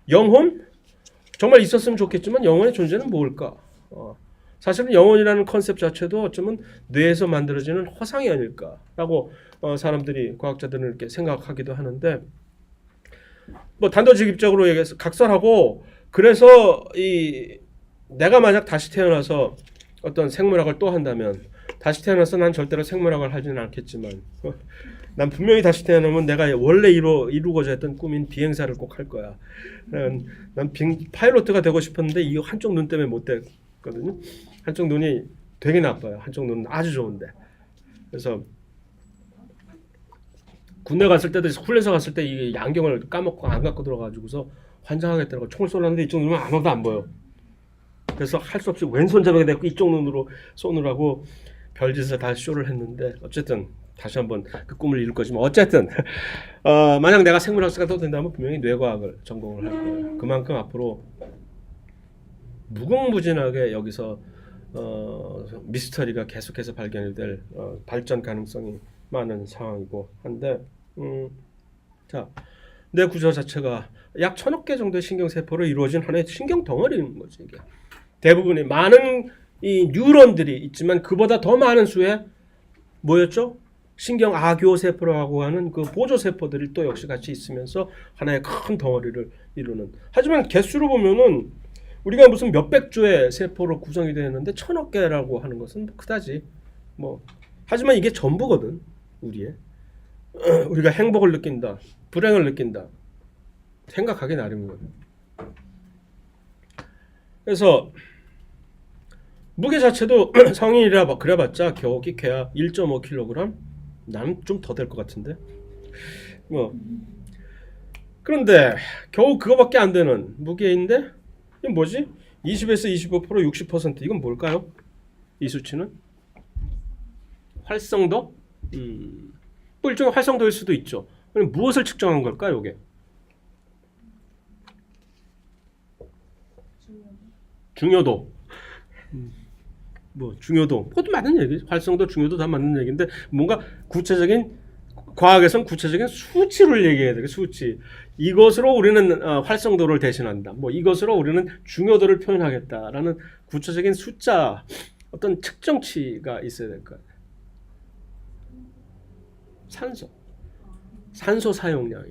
영혼 정말 있었으면 좋겠지만 영혼의 존재는 뭘까? 사실은 영혼이라는 컨셉 자체도 어쩌면 뇌에서 만들어지는 허상이 아닐까라고 사람들이 과학자들은 이렇게 생각하기도 하는데. 뭐 단도직입적으로 얘기해서 각설하고 그래서 이 내가 만약 다시 태어나서 어떤 생물학을 또 한다면 다시 태어나서 난 절대로 생물학을 하지는 않겠지만 난 분명히 다시 태어나면 내가 원래 이루고자 했던 꿈인 비행사를 꼭 할 거야. 난 파일로트가 되고 싶었는데 이 한쪽 눈 때문에 못 됐거든요. 한쪽 눈이 되게 나빠요. 한쪽 눈은 아주 좋은데. 그래서 군대 갔을 때도 훈련소 갔을 때 이 안경을 까먹고 안 갖고 들어가지고서 환장하겠더라고. 총을 쏘려는데 이쪽 눈은 아무도 안 보여. 그래서 할 수 없이 왼손잡이가 됐고 이쪽 눈으로 쏘느라고 별짓을 다 쇼를 했는데 어쨌든 다시 한번 그 꿈을 이룰 거지만 어쨌든 만약 내가 생물학사가 또 된다면 분명히 뇌과학을 전공을 할 거예요. 그만큼 앞으로 무궁무진하게 여기서 미스터리가 계속해서 발견이 될 발전 가능성이 많은 상황이고 한데 자, 뇌 구조 자체가 약 1000억 개 정도의 신경세포로 이루어진 하나의 신경 덩어리인 거죠. 이게 대부분이 많은 이 뉴런들이 있지만 그보다 더 많은 수의 뭐였죠? 신경 아교세포라고 하는 그 보조세포들이 또 역시 같이 있으면서 하나의 큰 덩어리를 이루는. 하지만 개수로 보면은 우리가 무슨 몇백 조의 세포로 구성이 되어 있는데 1000억 개라고 하는 것은 그다지 뭐 하지만 이게 전부거든. 우리가 행복을 느낀다, 불행을 느낀다 생각하기 나름이거든. 그래서 무게 자체도 성인이라 그래봤자 겨우 걔야 1.5kg, 나는 좀 더 될 것 같은데. 뭐 그런데 겨우 그거밖에 안 되는 무게인데 이게 뭐지? 20에서 25%, 60% 이건 뭘까요? 이 수치는 활성도? 뭐 일종의 활성도일 수도 있죠. 그럼 무엇을 측정한 걸까요, 이게? 중요도. 뭐 중요도. 그것도 맞는 얘기죠. 활성도 중요도 다 맞는 얘기인데 뭔가 구체적인 과학에서는 구체적인 수치를 얘기해야 돼요. 수치. 이것으로 우리는 활성도를 대신한다. 뭐 이것으로 우리는 중요도를 표현하겠다라는 구체적인 숫자, 어떤 측정치가 있어야 될 것 같아요. 산소 사용량이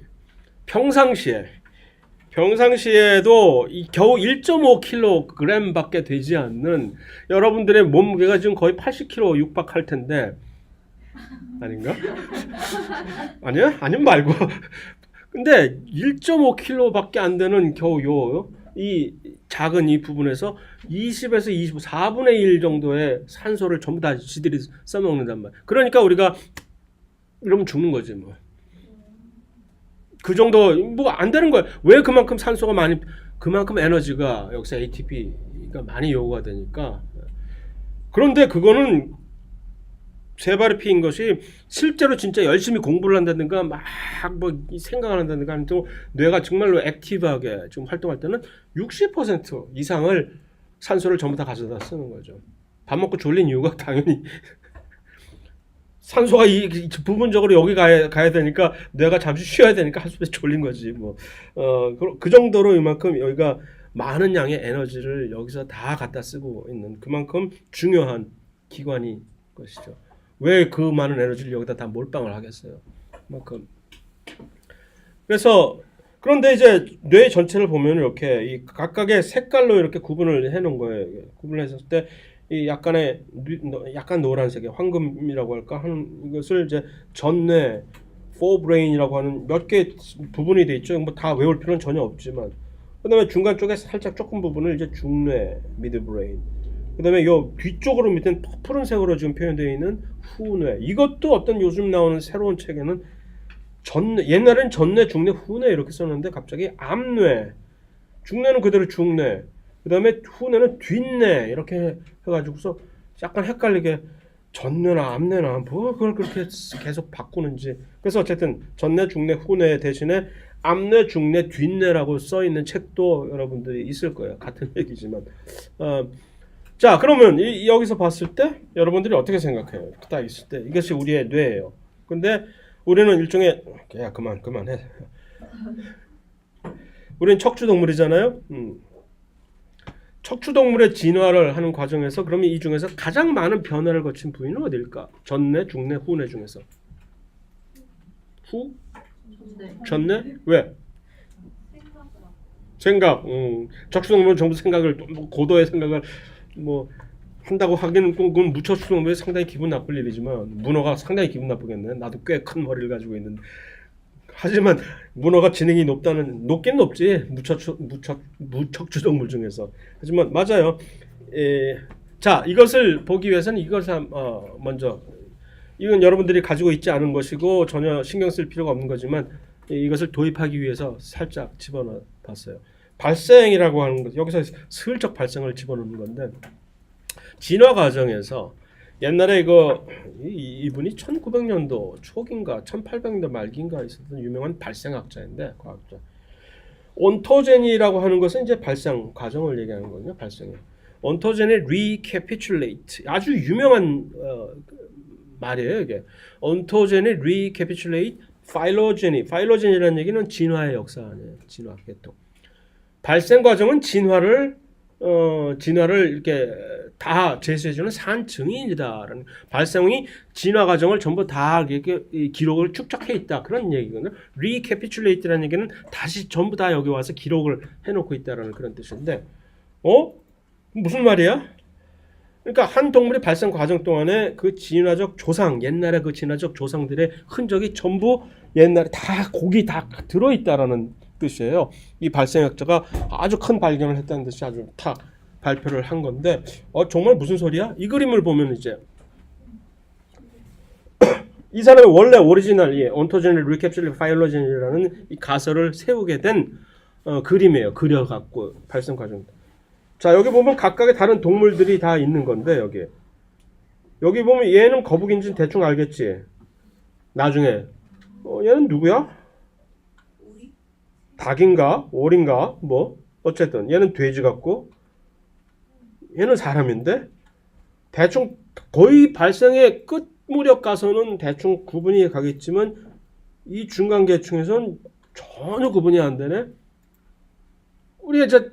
평상시에도 겨우 1.5kg밖에 되지 않는 여러분들의 몸무게가 지금 거의 80kg 육박할 텐데 아닌가? 아니야? 아님 말고. 근데 1.5kg밖에 안 되는 겨우 이 작은 이 부분에서 20에서 25, 4분의 1 정도의 산소를 전부 다 지들이 써먹는단 말이야. 그러니까 우리가 이러면 죽는 거지 뭐. 그 정도 뭐 안 되는 거야. 왜 그만큼 산소가 많이, 그만큼 에너지가 여기서 ATP가 많이 요구가 되니까. 그런데 그거는 세 발이 피인 것이 실제로 진짜 열심히 공부를 한다든가 막 뭐 생각을 한다든가 하면 또 뇌가 정말로 액티브하게 좀 활동할 때는 60% 이상을 산소를 전부 다 가져다 쓰는 거죠. 밥 먹고 졸린 이유가 당연히 산소가 부분적으로 여기 가야 되니까 뇌가 잠시 쉬어야 되니까 한숨에 졸린 거지 뭐. 그 정도로 이만큼 여기가 많은 양의 에너지를 여기서 다 갖다 쓰고 있는 그만큼 중요한 기관이 것이죠. 왜 그 많은 에너지를 여기다 다 몰빵을 하겠어요? 그만큼. 그래서 그런데 이제 뇌 전체를 보면 이렇게 이 각각의 색깔로 이렇게 구분을 해놓은 거예요. 구분을 했을 때 이 약간 노란색의 황금이라고 할까 하는 이것을 이제 전뇌, forebrain이라고 하는 몇 개 부분이 돼 있죠. 뭐 다 외울 필요는 전혀 없지만. 그다음에 중간 쪽에 살짝 조금 부분을 이제 중뇌, midbrain. 그다음에 요 뒤쪽으로 밑에 푸른색으로 지금 표현되어 있는 후뇌. 이것도 어떤 요즘 나오는 새로운 책에는 전뇌, 옛날엔 전뇌, 중뇌, 후뇌 이렇게 썼는데 갑자기 앞뇌, 중뇌는 그대로 중뇌, 그 다음에 후뇌는 뒷뇌 이렇게 해가지고서 약간 헷갈리게 전뇌나 앞뇌나 뭐 그걸 그렇게 계속 바꾸는지. 그래서 어쨌든 전뇌, 중뇌, 후뇌 대신에 앞뇌, 중뇌, 뒷뇌라고 써 있는 책도 여러분들이 있을 거예요. 같은 얘기지만. 자, 그러면 여기서 봤을 때 여러분들이 어떻게 생각해요? 딱 있을 때 이것이 우리의 뇌예요. 근데 우리는 일종의 그만해. 우리는 척추동물이잖아요. 척추동물의 진화를 하는 과정에서 그러면 이 중에서 가장 많은 변화를 거친 부위는 어딜까? 전뇌, 중뇌, 후뇌 중에서 전뇌? 왜? 생각. 척추동물은 전부 생각을 고도의 생각을 뭐 한다고 하기는 그건 무척추동물이 상당히 기분 나쁠 일이지만 문어가 상당히 기분 나쁘겠네. 나도 꽤 큰 머리를 가지고 있는데. 하지만 문어가 지능이 높긴 높지. 무척추동물 중에서. 하지만 맞아요. 자, 이것을 보기 위해서는 이것을 먼저 이건 여러분들이 가지고 있지 않은 것이고 전혀 신경 쓸 필요가 없는 거지만 이것을 도입하기 위해서 살짝 집어넣어 봤어요. 발생이라고 하는 것, 여기서 슬쩍 발생을 집어넣는 건데 진화 과정에서 옛날에 이분이 1900년도 초긴가 1800년도 말기인가 있었던 유명한 발생학자인데 과학자. 온토제니라고 하는 것은 이제 발생 과정을 얘기하는 거거든요. 발생이. 온토제니 recapitulate 아주 유명한 말이에요. 이게 온토제니 recapitulate 파일로제니라는 얘기는 진화의 역사 아니에요. 진화 계통. 발생 과정은 진화를 이렇게 다 제시해주는 산 증인이다라는 발생이 진화 과정을 전부 다 이렇게 기록을 축적해 있다 그런 얘기거든요. recapitulate라는 얘기는 다시 전부 다 여기 와서 기록을 해놓고 있다라는 그런 뜻인데, 무슨 말이야? 그러니까 한 동물의 발생 과정 동안에 그 진화적 조상, 옛날에 그 진화적 조상들의 흔적이 전부 옛날에 다 거기 다 들어있다라는 뜻이에요. 이 발생학자가 아주 큰 발견을 했다는 듯이 아주 탁 발표를 한 건데 정말 무슨 소리야? 이 그림을 보면 이제 이 사람의 원래 오리지널 온토제니 리캡슐리 파일로제니라는 이 가설을 세우게 된 그림이에요. 그려갖고 발생 과정. 자, 여기 보면 각각의 다른 동물들이 다 있는 건데 여기 보면 얘는 거북인지는 대충 알겠지. 나중에 얘는 누구야? 닭인가? 오리인가? 뭐 어쨌든 얘는 돼지 같고 얘는 사람인데 대충 거의 발생의 끝 무렵 가서는 대충 구분이 가겠지만 이 중간 계층에서는 전혀 구분이 안 되네. 우리가 이제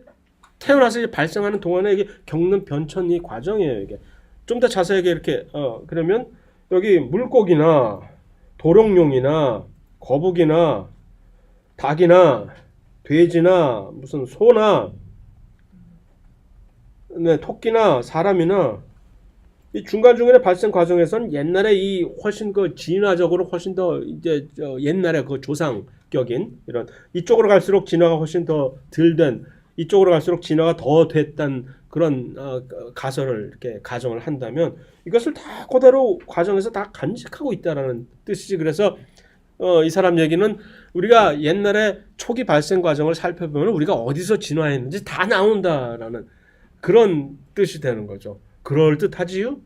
태어나서 이제 발생하는 동안에 이게 겪는 변천이 과정이에요. 이게 좀 더 자세하게 이렇게 그러면 여기 물고기나 도룡뇽이나 거북이나 닭이나 돼지나 무슨 소나 네, 토끼나 사람이나 이 중간중간에 발생 과정에서는 옛날에 이 훨씬 그 진화적으로 훨씬 더 이제 옛날에 그 조상격인 이런 이쪽으로 갈수록 진화가 훨씬 더 덜 된 이쪽으로 갈수록 진화가 더 됐단 그런 가설을 이렇게 가정을 한다면 이것을 다 그대로 과정에서 다 간직하고 있다라는 뜻이지. 그래서 이 사람 얘기는 우리가 옛날에 초기 발생 과정을 살펴보면 우리가 어디서 진화했는지 다 나온다라는 그런 뜻이 되는 거죠. 그럴 듯하지요?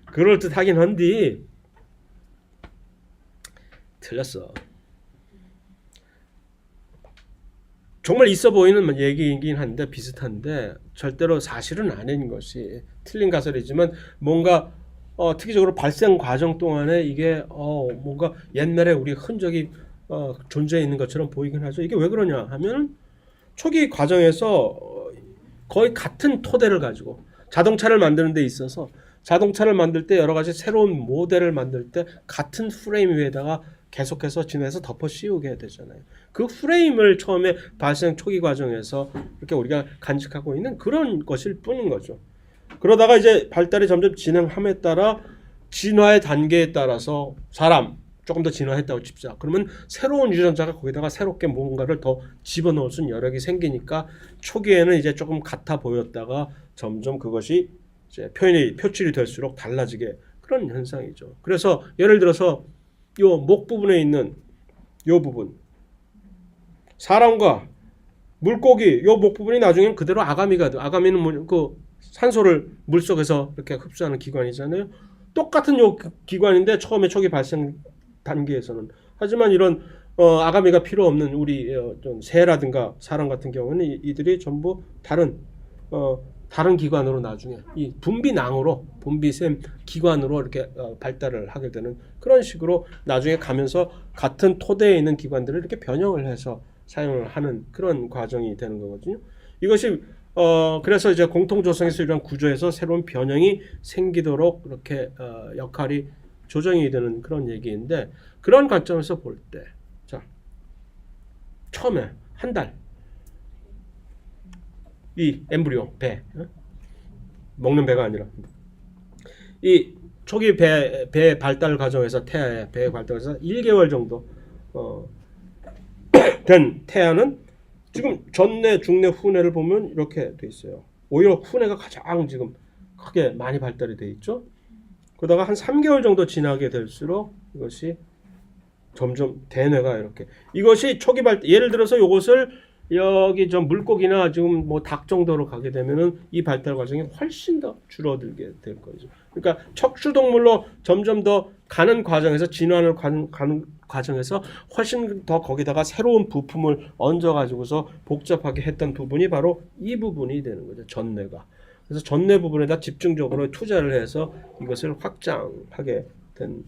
그럴 듯하긴 한데 틀렸어. 정말 있어 보이는 얘기이긴 한데 비슷한데 절대로 사실은 아닌 것이 틀린 가설이지만 뭔가 특이적으로 발생 과정 동안에 이게 뭔가 옛날에 우리 흔적이 존재해 있는 것처럼 보이긴 하죠. 이게 왜 그러냐 하면 초기 과정에서 거의 같은 토대를 가지고 자동차를 만드는 데 있어서 자동차를 만들 때 여러 가지 새로운 모델을 만들 때 같은 프레임 위에다가 계속해서 진화해서 덮어 씌우게 되잖아요. 그 프레임을 처음에 발생 초기 과정에서 이렇게 우리가 간직하고 있는 그런 것일 뿐인 거죠. 그러다가 이제 발달이 점점 진행함에 따라 진화의 단계에 따라서 사람 조금 더 진화했다고 칩시다. 그러면 새로운 유전자가 거기다가 새롭게 뭔가를 더 집어넣을 수 있는 여력이 생기니까 초기에는 이제 조금 같아 보였다가 점점 그것이 이제 표출이 될수록 달라지게 그런 현상이죠. 그래서 예를 들어서 요 목 부분에 있는 요 부분 사람과 물고기 요 목 부분이 나중에는 그대로 아가미가 돼. 아가미는 그 산소를 물속에서 이렇게 흡수하는 기관이잖아요. 똑같은 요 기관인데 처음에 초기 발생 단계에서는 하지만 이런 아가미가 필요 없는 우리 좀 새라든가 사람 같은 경우는 이들이 전부 다른 기관으로 나중에 이 분비낭으로 분비샘 기관으로 이렇게 발달을 하게 되는 그런 식으로 나중에 가면서 같은 토대에 있는 기관들을 이렇게 변형을 해서 사용을 하는 그런 과정이 되는 거거든요. 이것이 그래서 이제 공통조성에서 이런 구조에서 새로운 변형이 생기도록 이렇게 역할이 조정이 되는 그런 얘기인데 그런 관점에서 볼 때 자 처음에 한 달 이 엠브리오 배 먹는 배가 아니라 이 초기 배 발달 과정에서 태아의 배 발달에서 1개월 정도 된 태아는 지금 전내, 중내, 후내를 보면 이렇게 돼 있어요. 오히려 후내가 가장 지금 크게 많이 발달이 돼 있죠. 그러다가 한 3개월 정도 지나게 될수록 이것이 점점 대뇌가 이렇게 이것이 초기 발달 예를 들어서 이것을 여기 좀 물고기나 지금 뭐 닭 정도로 가게 되면은 이 발달 과정이 훨씬 더 줄어들게 될 거죠. 그러니까 척추 동물로 점점 더 가는 과정에서 진화를 가는 과정에서 훨씬 더 거기다가 새로운 부품을 얹어 가지고서 복잡하게 했던 부분이 바로 이 부분이 되는 거죠. 전뇌가. 그래서 전뇌 부분에다 집중적으로 투자를 해서 이것을 확장하게 된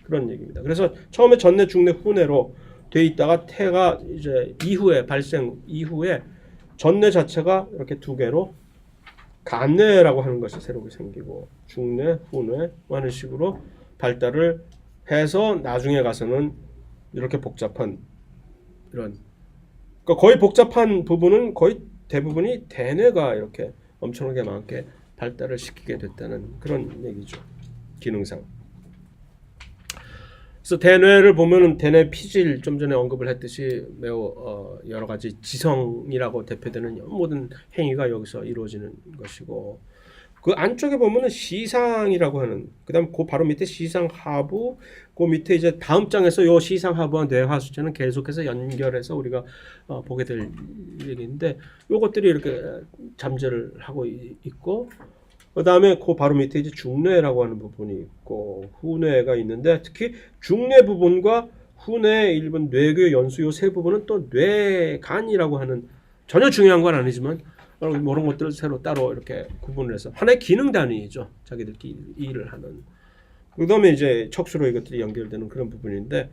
그런 얘기입니다. 그래서 처음에 전뇌, 중뇌, 후뇌로 돼 있다가 태가 이제 이후에 발생 이후에 전뇌 자체가 이렇게 두 개로 간뇌라고 하는 것이 새롭게 생기고 중뇌, 후뇌 하는 식으로 발달을 해서 나중에 가서는 이렇게 복잡한 이런 그러니까 거의 복잡한 부분은 거의 대부분이 대뇌가 이렇게 엄청나게 많게 발달을 시키게 됐다는 그런 얘기죠. 기능상. 그래서 대뇌를 보면은 대뇌 피질 좀 전에 언급을 했듯이 매우 여러 가지 지성이라고 대표되는 모든 행위가 여기서 이루어지는 것이고 그 안쪽에 보면은 시상이라고 하는 그다음 그 바로 밑에 시상하부 그 밑에 이제 다음 장에서 요 시상하부와 뇌하수체는 계속해서 연결해서 우리가 보게 될 얘기인데 요것들이 이렇게 잠재를 하고 있고 그 다음에 그 바로 밑에 이제 중뇌라고 하는 부분이 있고 후뇌가 있는데 특히 중뇌 부분과 후뇌 일본 뇌교 연수 요 세 부분은 또 뇌간이라고 하는 전혀 중요한 건 아니지만 이런 것들을 새로 따로 이렇게 구분을 해서 하나의 기능 단위죠. 자기들끼리 일을 하는. 그다음에 이제 척수로 이것들이 연결되는 그런 부분인데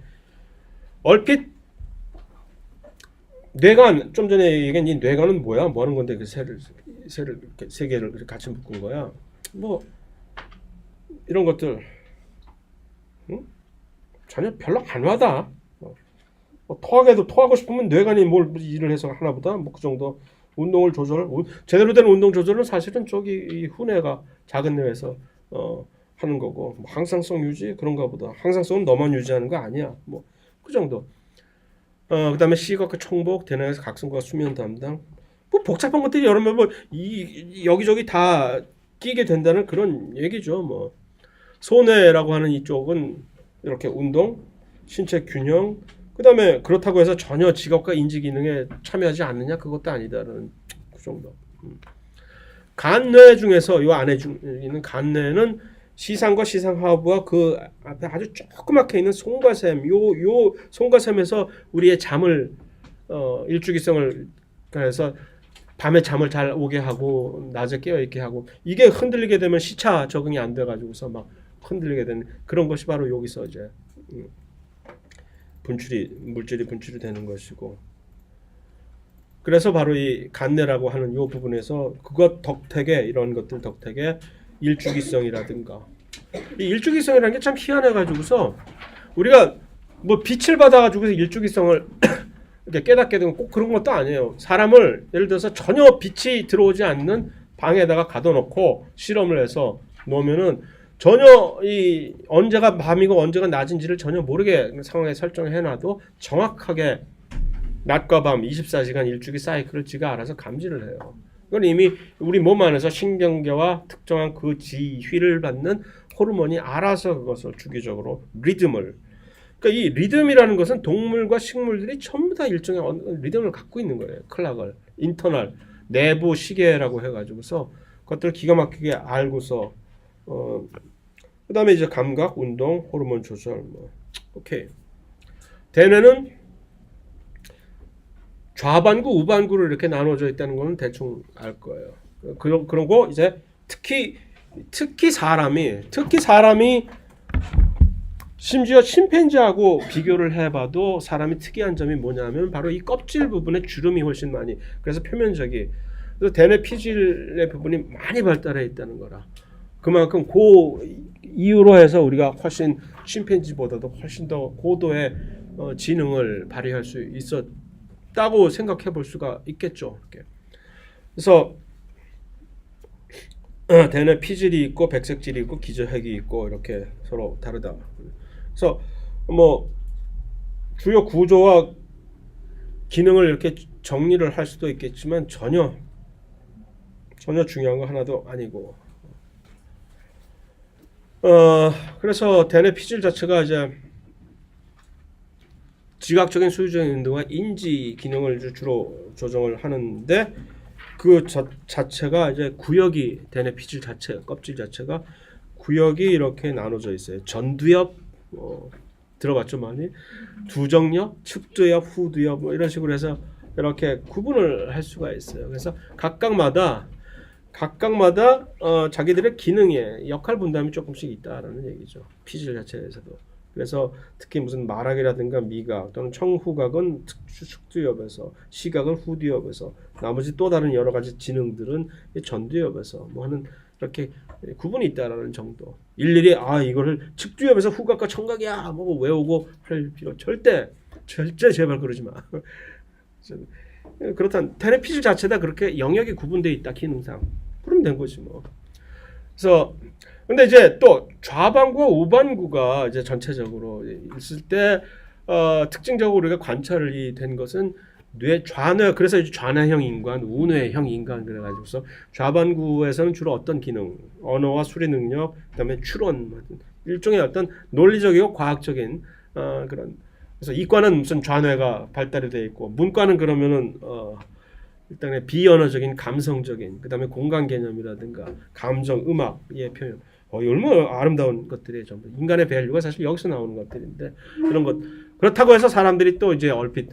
얼핏 뇌관 좀 전에 얘기한 이 뇌관은 뭐야? 뭐 하는 건데 그 새를 이렇게 세 개를 같이 묶은 거야. 뭐 이런 것들 응? 전혀 별로 안 와다. 뭐 토하게도 토하고 싶으면 뇌관이 뭘 일을 해서 하나보다 뭐 그 정도. 운동을 제대로 된 운동 조절은 사실은 저기 이 후뇌가 작은 뇌에서 하는 거고 뭐 항상성 유지 그런가 보다. 항상성은 너만 유지하는 거 아니야. 뭐 그 정도. 그다음에 시각과 청복, 대뇌에서 각성과 수면 담당. 뭐 복잡한 것들이 여러 뭐 여기저기 다 끼게 된다는 그런 얘기죠. 뭐 소뇌라고 하는 이쪽은 이렇게 운동, 신체 균형. 그다음에 그렇다고 해서 전혀 지각과 인지 기능에 참여하지 않느냐 그것도 아니다라는 그 정도. 간뇌 중에서 이 안에 있는 간뇌는 시상과 시상하부와 그 앞에 아주 조그맣게 있는 송과샘, 요 송과샘에서 우리의 잠을 일주기성을 그래서 밤에 잠을 잘 오게 하고 낮에 깨어 있게 하고 이게 흔들리게 되면 시차 적응이 안 돼 가지고서 막 흔들리게 되는 그런 것이 바로 여기서 이제 물질이 분출이 되는 것이고 그래서 바로 이 간뇌라고 하는 이 부분에서 그것 덕택에 이런 것들 덕택에 일주기성이라든가 이 일주기성이라는 게 참 희한해 가지고서 우리가 뭐 빛을 받아 가지고서 일주기성을 이렇게 깨닫게 되면 꼭 그런 것도 아니에요. 사람을 예를 들어서 전혀 빛이 들어오지 않는 방에다가 가둬놓고 실험을 해서 놓으면은 전혀 이 언제가 밤이고 언제가 낮인지를 전혀 모르게 상황에 설정해놔도 정확하게 낮과 밤 24시간 일주기 사이클을 지가 알아서 감지를 해요. 이건 이미 우리 몸 안에서 신경계와 특정한 그 지휘를 받는 호르몬이 알아서 그것을 주기적으로 리듬을 그러니까 이 리듬이라는 것은 동물과 식물들이 전부 다 일종의 리듬을 갖고 있는 거예요. 클락을 인터널 내부 시계라고 해가지고서 그것들을 기가 막히게 알고서 그다음에 이제 감각, 운동, 호르몬 조절 뭐 오케이. 대뇌는 좌반구, 우반구로 이렇게 나눠져 있다는 거는 대충 알 거예요. 그러고 이제 특히 사람이 심지어 침팬지하고 비교를 해봐도 사람이 특이한 점이 뭐냐면 바로 이 껍질 부분에 주름이 훨씬 많이 그래서 표면적이 그래서 대뇌 피질의 부분이 많이 발달해 있다는 거라. 그만큼 이유로 해서 우리가 훨씬 침팬지보다도 훨씬 더 고도의 지능을 발휘할 수 있었다고 생각해 볼 수가 있겠죠. 이렇게. 그래서 대뇌 피질이 있고 백색질이 있고 기저핵이 있고 이렇게 서로 다르다. 그래서 뭐 주요 구조와 기능을 이렇게 정리를 할 수도 있겠지만 전혀 중요한 거 하나도 아니고. 그래서 대뇌 피질 자체가 이제 지각적인 소유적인 운동과 인지 기능을 주로 조정을 하는데 그 자체가 이제 구역이 대뇌 피질 자체 껍질 자체가 구역이 이렇게 나눠져 있어요. 전두엽 들어봤죠 많이 두정엽, 측두엽, 후두엽 뭐 이런 식으로 해서 이렇게 구분을 할 수가 있어요. 그래서 각각마다 자기들의 기능에 역할 분담이 조금씩 있다라는 얘기죠. 피질 자체에서도. 그래서 특히 무슨 마락이라든가 미각 또는 청후각은 측두엽에서 시각은 후두엽에서 나머지 또 다른 여러 가지 지능들은 전두엽에서 뭐 하는 이렇게 구분이 있다라는 정도. 일일이 이거를 측두엽에서 후각과 청각이야 뭐 외우고 할 필요 절대 제발 그러지 마. 그렇다면 대뇌 피질 자체다 그렇게 영역이 구분되어 있다 기능상 그러면 된 거지 뭐. 그래서 근데 이제 또 좌반구와 우반구가 이제 전체적으로 있을 때 특징적으로 우리가 관찰이 된 것은 좌뇌 그래서 이제 좌뇌형 인간, 우뇌형 인간 그래가지고서 좌반구에서는 주로 어떤 기능, 언어와 수리 능력, 그다음에 추론 일종의 어떤 논리적이고 과학적인 그런 그래서 이과는 무슨 좌뇌가 발달이 되어 있고 문과는 그러면은 일단은 비언어적인 감성적인 그다음에 공간 개념이라든가 감정, 음악의 표현 얼마나 아름다운 것들이 전부 인간의 밸류가 사실 여기서 나오는 것들인데 그런 것 그렇다고 해서 사람들이 또 이제 얼핏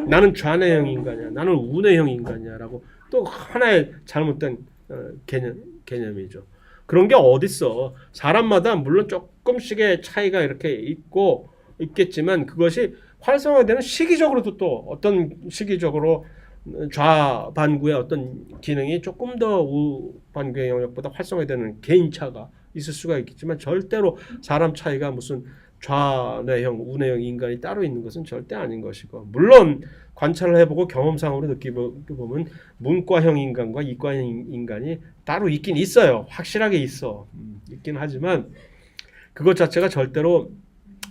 나는 좌뇌형 인간이야, 나는 우뇌형 인간이야라고 또 하나의 잘못된 개념이죠. 그런 게 어딨어. 사람마다 물론 조금씩의 차이가 이렇게 있겠지만 그것이 활성화되는 시기적으로도 또 어떤 시기적으로 좌반구의 어떤 기능이 조금 더 우반구의 영역보다 활성화되는 개인차가 있을 수가 있겠지만 절대로 사람 차이가 무슨 좌뇌형, 우뇌형 인간이 따로 있는 것은 절대 아닌 것이고, 물론 관찰을 해보고 경험상으로 느껴보면 문과형 인간과 이과형 인간이 따로 있긴 있어요. 확실하게 있긴 하지만 그것 자체가 절대로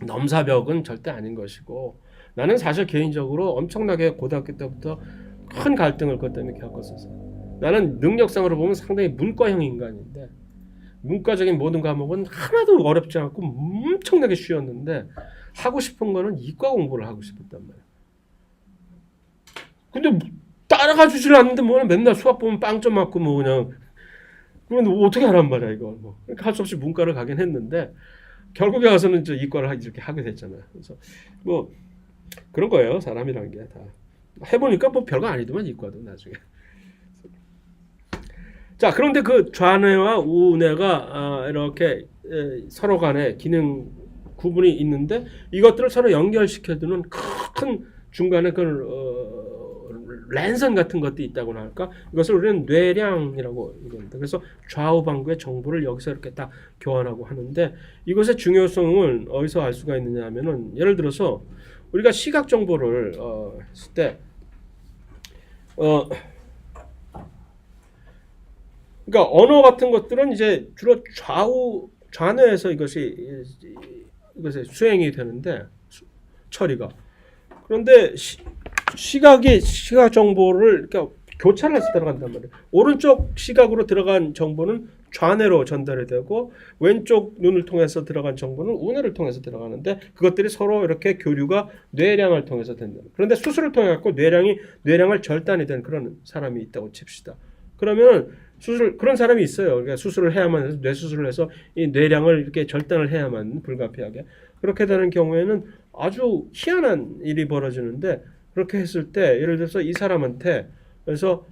넘사벽은 절대 아닌 것이고, 나는 사실 개인적으로 엄청나게 고등학교 때부터 큰 갈등을 그것 때문에 겪었었어요. 나는 능력상으로 보면 상당히 문과형 인간인데 문과적인 모든 과목은 하나도 어렵지 않고 엄청나게 쉬웠는데 하고 싶은 거는 이과 공부를 하고 싶었단 말이야. 근데 따라가 주질 않는데 뭐 맨날 수학 보면 빵점 맞고 뭐 그냥 그러면 어떻게 하란 말이야 이거. 뭐 그러니까 할 수 없이 문과를 가긴 했는데 결국에 가서는 이제 이과를 이렇게 하게 됐잖아요. 그래서 뭐 그런 거예요. 사람이란 게 다 해보니까 뭐 별거 아니더만 이과도 나중에. 자, 그런데 그 좌뇌와 우뇌가 이렇게 서로 간에 기능 구분이 있는데 이것들을 서로 연결시켜두는 큰 중간에 그 랜선 같은 것도 있다고나 할까? 이것을 우리는 뇌량이라고 이겁니다. 그래서 좌우방구의 정보를 여기서 이렇게 딱 교환하고 하는데 이것의 중요성을 어디서 알 수가 있느냐 하면은 예를 들어서 우리가 시각 정보를 했을 때 그러니까 언어 같은 것들은 이제 주로 좌뇌에서 이것이 수행이 되는데 처리가. 그런데 시각 정보를 그러니까 교차를 해서 들어간단 말이에요. 오른쪽 시각으로 들어간 정보는 좌뇌로 전달이 되고 왼쪽 눈을 통해서 들어간 정보는 우뇌를 통해서 들어가는데 그것들이 서로 이렇게 교류가 뇌량을 통해서 된다. 그런데 수술을 통해 갖고 뇌량을 절단이 된 그런 사람이 있다고 칩시다. 그러면 그런 사람이 있어요. 그러니까 수술을 해야만 해서 뇌 수술을 해서 이 뇌량을 이렇게 절단을 해야만 불가피하게 그렇게 되는 경우에는 아주 희한한 일이 벌어지는데 그렇게 했을 때 예를 들어서 이 사람한테 그래서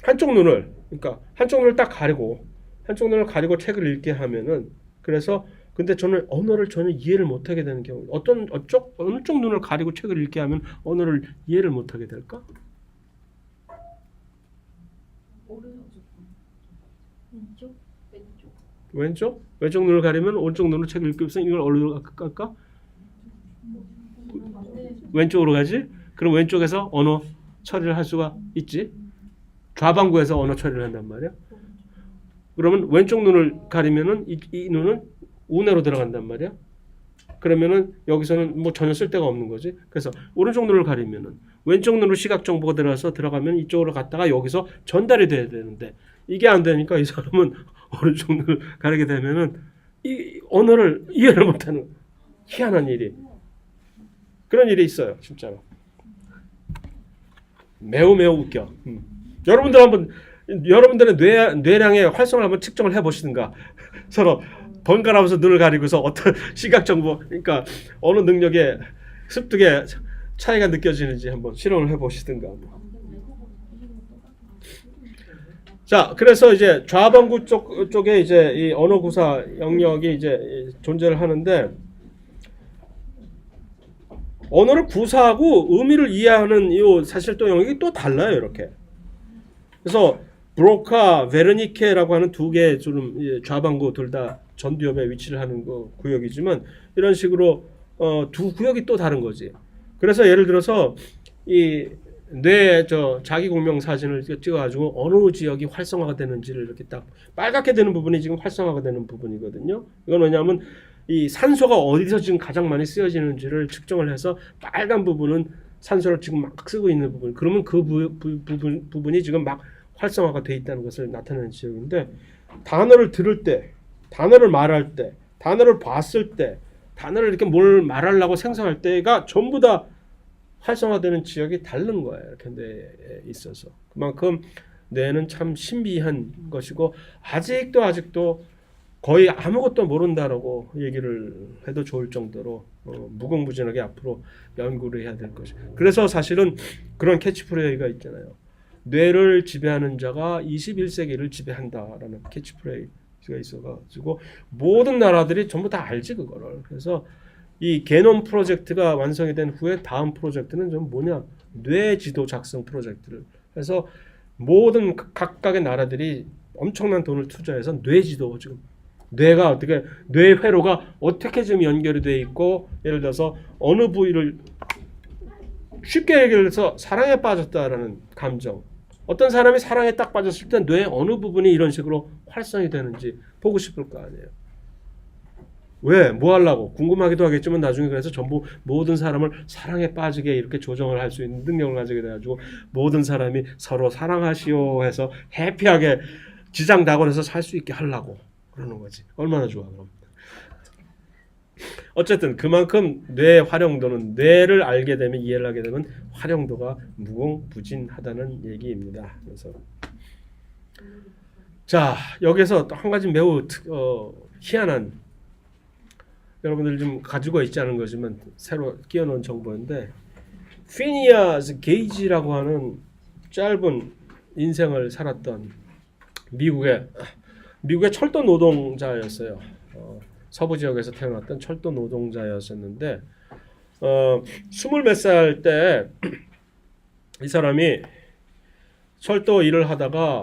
한쪽 눈을 딱 가리고 책을 읽게 하면은 그래서 근데 저는 언어를 전혀 이해를 못하게 되는 경우 어느 쪽 눈을 가리고 책을 읽게 하면 언어를 이해를 못하게 될까? 왼쪽 눈을 가리면 오른쪽 눈으로 책을 읽기 위해서 이걸 어디로 갈까? 왼쪽으로 가지? 그럼 왼쪽에서 언어 처리를 할 수가 있지. 좌방구에서 언어 처리를 한단 말이야. 그러면 왼쪽 눈을 가리면은 이 눈은 우뇌로 들어간단 말이야. 그러면은 여기서는 뭐 전혀 쓸데가 없는 거지. 그래서 오른쪽 눈을 가리면은 왼쪽 눈으로 시각 정보가 들어가면 이쪽으로 갔다가 여기서 전달이 돼야 되는데 이게 안 되니까 이 사람은 오른쪽 눈을 가리게 되면은 이 언어를 이해를 못하는 희한한 일이 그런 일이 있어요. 진짜로. 매우 웃겨. 여러분들의 뇌량의 활성을 한번 측정을 해보시든가 서로 번갈아가면서 눈을 가리고서 어떤 시각 정보, 그러니까 어느 능력의 습득의 차이가 느껴지는지 한번 실험을 해보시든가. 자, 그래서 이제 좌반구 쪽에 이제 이 언어 구사 영역이 이제 존재를 하는데 언어를 구사하고 의미를 이해하는 이 사실 또 영역이 또 달라요, 이렇게. 그래서 브로카, 베르니케라고 하는 두 개의 좀 좌반구 둘 다 전두엽에 위치를 하는 구역이지만 이런 식으로 두 구역이 또 다른 거지. 그래서 예를 들어서 이 뇌 자기 공명 사진을 찍어가지고 어느 지역이 활성화가 되는지를 이렇게 딱 빨갛게 되는 부분이 지금 활성화가 되는 부분이거든요. 이건 왜냐하면 이 산소가 어디서 지금 가장 많이 쓰여지는지를 측정을 해서 빨간 부분은 산소를 지금 막 쓰고 있는 부분. 그러면 그 부분이 지금 막 활성화가 돼 있다는 것을 나타내는 지역인데 단어를 들을 때, 단어를 말할 때, 단어를 봤을 때, 단어를 이렇게 뭘 말하려고 생성할 때가 전부 다 활성화되는 지역이 다른 거예요. 이렇게 뇌에 있어서. 그만큼 뇌는 참 신비한 것이고 아직도 거의 아무것도 모른다라고 얘기를 해도 좋을 정도로 무궁무진하게 앞으로 연구를 해야 될 것이. 그래서 사실은 그런 캐치프레이가 있잖아요. 뇌를 지배하는 자가 21세기를 지배한다라는 캐치프레이가 있어가지고 모든 나라들이 전부 다 알지 그거를. 그래서 이 게놈 프로젝트가 완성이 된 후에 다음 프로젝트는 좀 뭐냐, 뇌 지도 작성 프로젝트를 해서 모든 각각의 나라들이 엄청난 돈을 투자해서 뇌 지도, 지금 뇌가 어떻게, 뇌 회로가 어떻게 지금 연결이 돼 있고, 예를 들어서 어느 부위를 쉽게 얘기해서 사랑에 빠졌다라는 감정, 어떤 사람이 사랑에 딱 빠졌을 때 뇌 어느 부분이 이런 식으로 활성이 되는지 보고 싶을 거 아니에요. 왜? 뭐 하려고? 궁금하기도 하겠지만 나중에 그래서 전부 모든 사람을 사랑에 빠지게 이렇게 조정을 할 수 있는 능력을 가지게 돼가지고 모든 사람이 서로 사랑하시오 해서 해피하게 지장낙원해서 살 수 있게 하려고 그러는 거지. 얼마나 좋아 그럼. 어쨌든 그만큼 뇌의 활용도는, 뇌를 알게 되면, 이해를 하게 되면 활용도가 무궁무진하다는 얘기입니다. 그래서 자, 여기서 또 한 가지 매우 희한한, 여러분들 좀 가지고 있지 않은 거지만 새로 끼워놓은 정보인데, 피니아스 게이지라고 하는 짧은 인생을 살았던 미국의 철도 노동자였어요. 서부 지역에서 태어났던 철도 노동자였었는데 20몇 살 때 이 사람이 철도 일을 하다가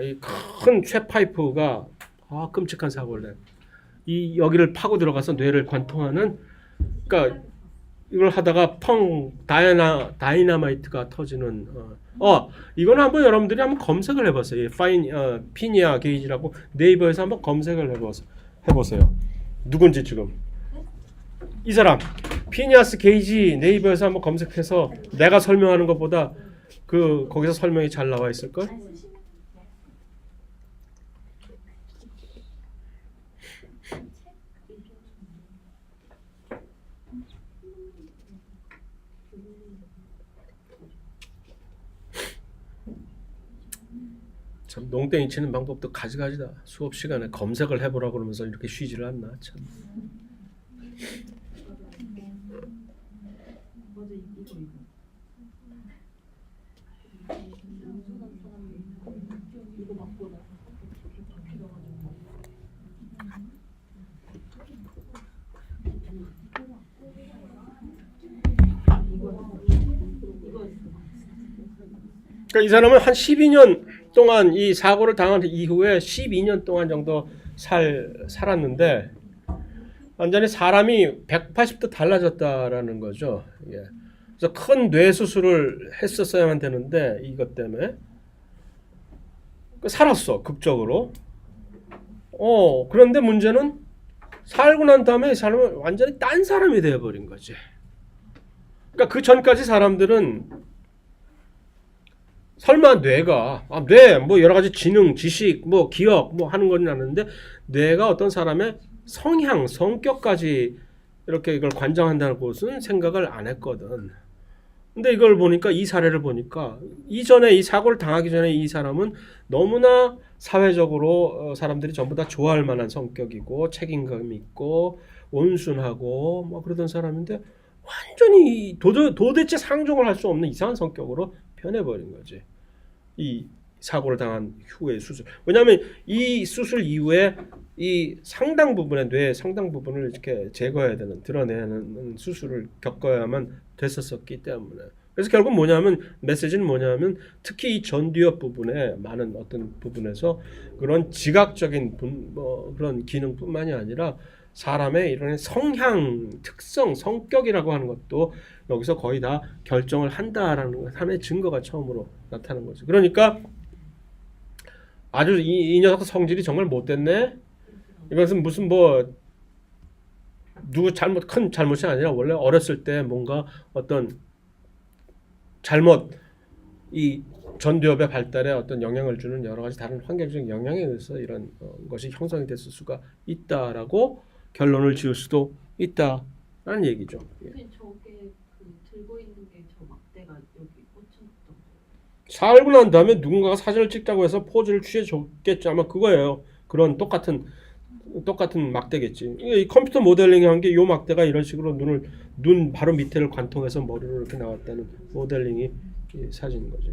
이 큰 쇠파이프가 끔찍한 사고를 내. 이 여기를 파고 들어가서 뇌를 관통하는, 그러니까 이걸 하다가 펑 다이나마이트가 터지는. 이거는 한번 여러분들이 한번 검색을 해보세요. 피니아 게이지라고 네이버에서 한번 검색을 해보세요. 누군지 지금 이 사람 피니아스 게이지 네이버에서 한번 검색해서 내가 설명하는 것보다 거기서 설명이 잘 나와 있을 걸. 참 농땡이 치는 방법도 가지가지다. 수업 시간에 검색을 해보라 그러면서 이렇게 쉬지를 않나 참. 그러니까 이 사람은 한 12년 동안 이 사고를 당한 이후에 12년 동안 정도 살았는데 완전히 사람이 180도 달라졌다라는 거죠. 예. 그래서 큰 뇌 수술을 했었어야만 되는데 이것 때문에 살았어 극적으로. 그런데 문제는 살고 난 다음에 이 사람은 완전히 딴 사람이 되어버린 거지. 그러니까 그 전까지 사람들은 설마 뇌가 뇌 뭐 여러 가지 지능, 지식, 뭐 기억 뭐 하는 건 아는데 뇌가 어떤 사람의 성향, 성격까지 이렇게 이걸 관장한다는 것은 생각을 안 했거든. 근데 이걸 보니까, 이 사례를 보니까 이전에 이 사고를 당하기 전에 이 사람은 너무나 사회적으로 사람들이 전부 다 좋아할 만한 성격이고 책임감 있고 온순하고 뭐 그러던 사람인데 완전히 도대체 상종을 할 수 없는 이상한 성격으로 변해버린 거지. 이 사고를 당한 후의 수술. 왜냐하면 이 수술 이후에 이 상당 부분의 뇌 상당 부분을 이렇게 제거해야 되는, 드러내는 수술을 겪어야만 됐었기 때문에. 그래서 결국 뭐냐면, 메시지는 뭐냐면 특히 이 전두엽 부분에 많은 어떤 부분에서 그런 지각적인 그런 기능뿐만이 아니라 사람의 이런 성향, 특성, 성격이라고 하는 것도 여기서 거의 다 결정을 한다라는 하나의 증거가 처음으로 나타나는 거죠. 그러니까 아주 이 녀석 성질이 정말 못됐네. 이것은 무슨 누구 큰 잘못이 아니라 원래 어렸을 때 뭔가 어떤 잘못, 이 전두엽의 발달에 어떤 영향을 주는 여러 가지 다른 환경적인 영향에 의해서 이런 것이 형성이 됐을 수가 있다라고 결론을 지을 수도 있다라는 얘기죠. 근데 저게 들고 있는 게 저 막대가 여기 꽂혀있던. 살고 난 다음에 누군가가 사진을 찍자고 해서 포즈를 취해줬겠지. 아마 그거예요. 그런 똑같은 똑같은 막대겠지. 이 컴퓨터 모델링 한 게 요 막대가 이런 식으로 눈 바로 밑에를 관통해서 머리로 이렇게 나왔다는 모델링이 이 사진인 거죠.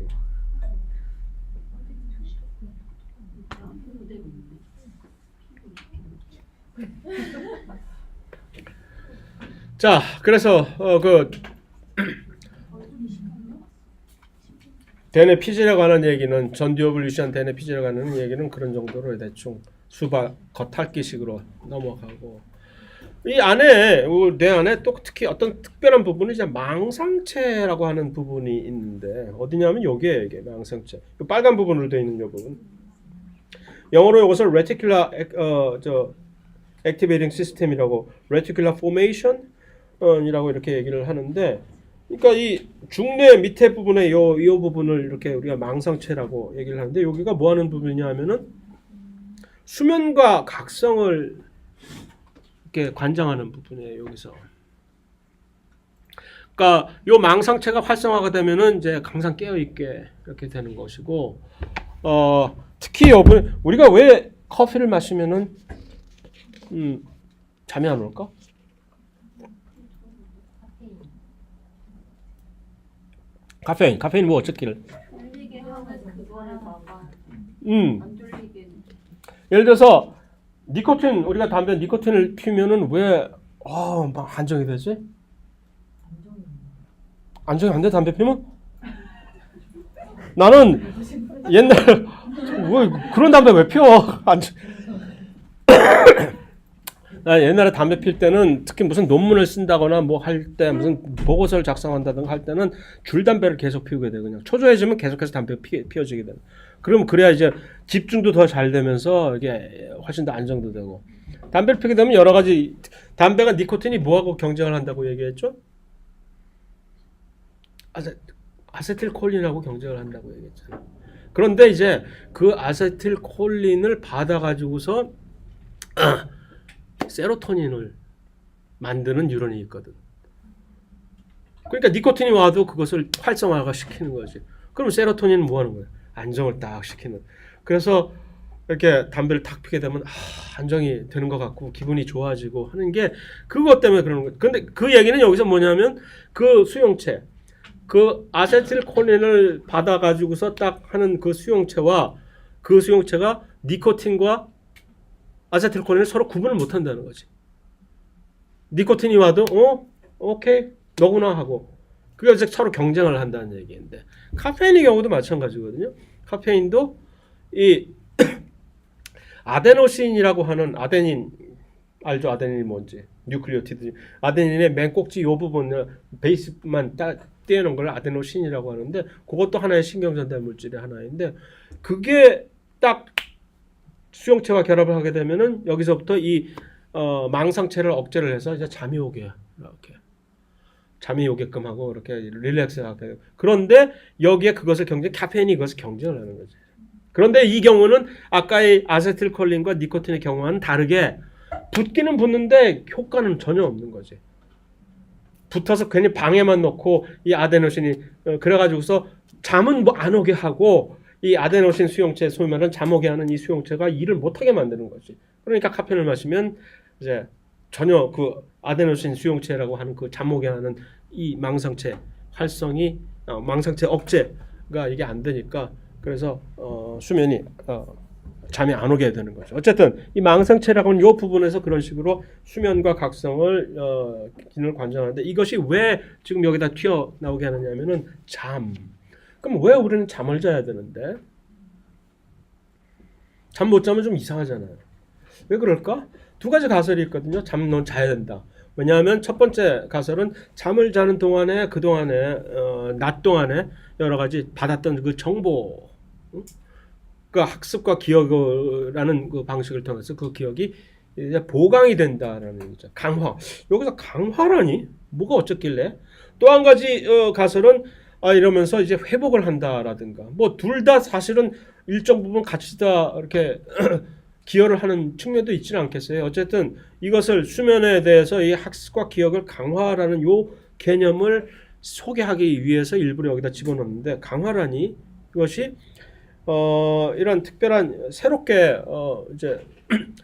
자, 그래서 그 대뇌 피질에 관한 얘기는 전두엽을 유시한 대뇌 피질에 관한 얘기는 그런 정도로 대충 수박 겉핥기식으로 넘어가고 이 안에 뇌 안에 또 특히 어떤 특별한 부분이 이제 망상체라고 하는 부분이 있는데 어디냐면 여기에 이게 망상체 이 빨간 부분으로 되어 있는 이 부분 영어로 이것을 reticular activating system이라고 reticular formation 이라고 이렇게 얘기를 하는데 그러니까 이 중뇌 밑에 부분에 이 부분을 이렇게 우리가 망상체라고 얘기를 하는데 여기가 뭐 하는 부분이냐 하면은 수면과 각성을 이렇게 관장하는 부분이에요, 여기서. 그러니까 요 망상체가 활성화가 되면은 이제 항상 깨어 있게 이렇게 되는 것이고 특히 여러분 우리가 왜 커피를 마시면은 잠이 안 올까? 카페인 뭐 어쨌길. 졸리게 하는 그거를 막아. 안 졸리게. 예를 들어서 니코틴 우리가 담배 니코틴을 피우면은 왜 막 안정이 되지? 안정이 안 돼 담배 피우면? 나는 옛날에 왜 그런 담배 왜 피워? 나 옛날에 담배 필 때는 특히 무슨 논문을 쓴다거나 뭐 할 때 무슨 보고서를 작성한다든가 할 때는 줄담배를 계속 피우게 돼. 그냥 초조해지면 계속해서 담배 피워지게 돼. 그러면 그래야 이제 집중도 더 잘 되면서 이게 훨씬 더 안정도 되고. 담배를 피게 되면 여러 가지 담배가 니코틴이 뭐하고 경쟁을 한다고 얘기했죠? 아세틸콜린하고 경쟁을 한다고 얘기했잖아. 그런데 이제 그 아세틸콜린을 받아가지고서 세로토닌을 만드는 뉴런이 있거든. 그러니까 니코틴이 와도 그것을 활성화가 시키는 거지. 그럼 세로토닌은 뭐 하는 거야? 안정을 딱 시키는. 그래서 이렇게 담배를 탁 피게 되면 안정이 되는 것 같고 기분이 좋아지고 하는 게 그것 때문에 그러는 거야. 근데 그 얘기는 여기서 뭐냐면 그 수용체, 그 아세틸콜린을 받아가지고서 딱 하는 그 수용체와 그 수용체가 니코틴과 아세틸콜린을 서로 구분을 못 한다는 거지. 니코틴이 와도 오케이 너구나 하고 그게 이제 서로 경쟁을 한다는 얘기인데 카페인의 경우도 마찬가지거든요. 카페인도 이 아데노신이라고 하는 아데닌 알죠? 아데닌이 뭔지 뉴클리오티드 아데닌의 맨 꼭지 요 부분을 베이스만 떼는 걸 아데노신이라고 하는데 그것도 하나의 신경전달 물질의 하나인데 그게 딱 수용체와 결합을 하게 되면은 여기서부터 이 망상체를 억제를 해서 이제 잠이 오게 이렇게 잠이 오게끔 하고 이렇게 릴렉스하게. 그런데 여기에 그것을 카페인이 그것을 경쟁을 하는 거지. 그런데 이 경우는 아까의 아세틸콜린과 니코틴의 경우와는 다르게 붙기는 붙는데 효과는 전혀 없는 거지. 붙어서 괜히 방에만 놓고 이 아데노신이 그래가지고서 잠은 뭐 안 오게 하고 이 아데노신 수용체 소위 말하는 잠 오게 하는 이 수용체가 일을 못하게 만드는 거지. 그러니까 카페인을 마시면 이제 전혀 그 아데노신 수용체라고 하는 그 잠 오게 하는 이 망상체 활성이 망상체 억제가 이게 안 되니까 그래서 수면이 잠이 안 오게 되는 거죠. 어쨌든 이 망상체라고는 이 부분에서 그런 식으로 수면과 각성을 기능을 관장하는데 이것이 왜 지금 여기다 튀어나오게 하느냐면은 잠. 그럼 왜 우리는 잠을 자야 되는데? 잠 못 자면 좀 이상하잖아요. 왜 그럴까? 두 가지 가설이 있거든요. 넌 자야 된다. 왜냐하면 첫 번째 가설은 잠을 자는 동안에 그동안에 낮 동안에 여러 가지 받았던 그 정보 그 학습과 기억이라는 그 방식을 통해서 그 기억이 이제 보강이 된다라는 거죠. 강화. 여기서 강화라니? 뭐가 어쩌길래? 또 한 가지 가설은 이러면서 이제 회복을 한다라든가 뭐 둘 다 사실은 일정 부분 같이 다 이렇게 기여를 하는 측면도 있지는 않겠어요. 어쨌든 이것을 수면에 대해서 이 학습과 기억을 강화라는 요 개념을 소개하기 위해서 일부러 여기다 집어넣는데 강화라니 이것이 이런 특별한 새롭게 이제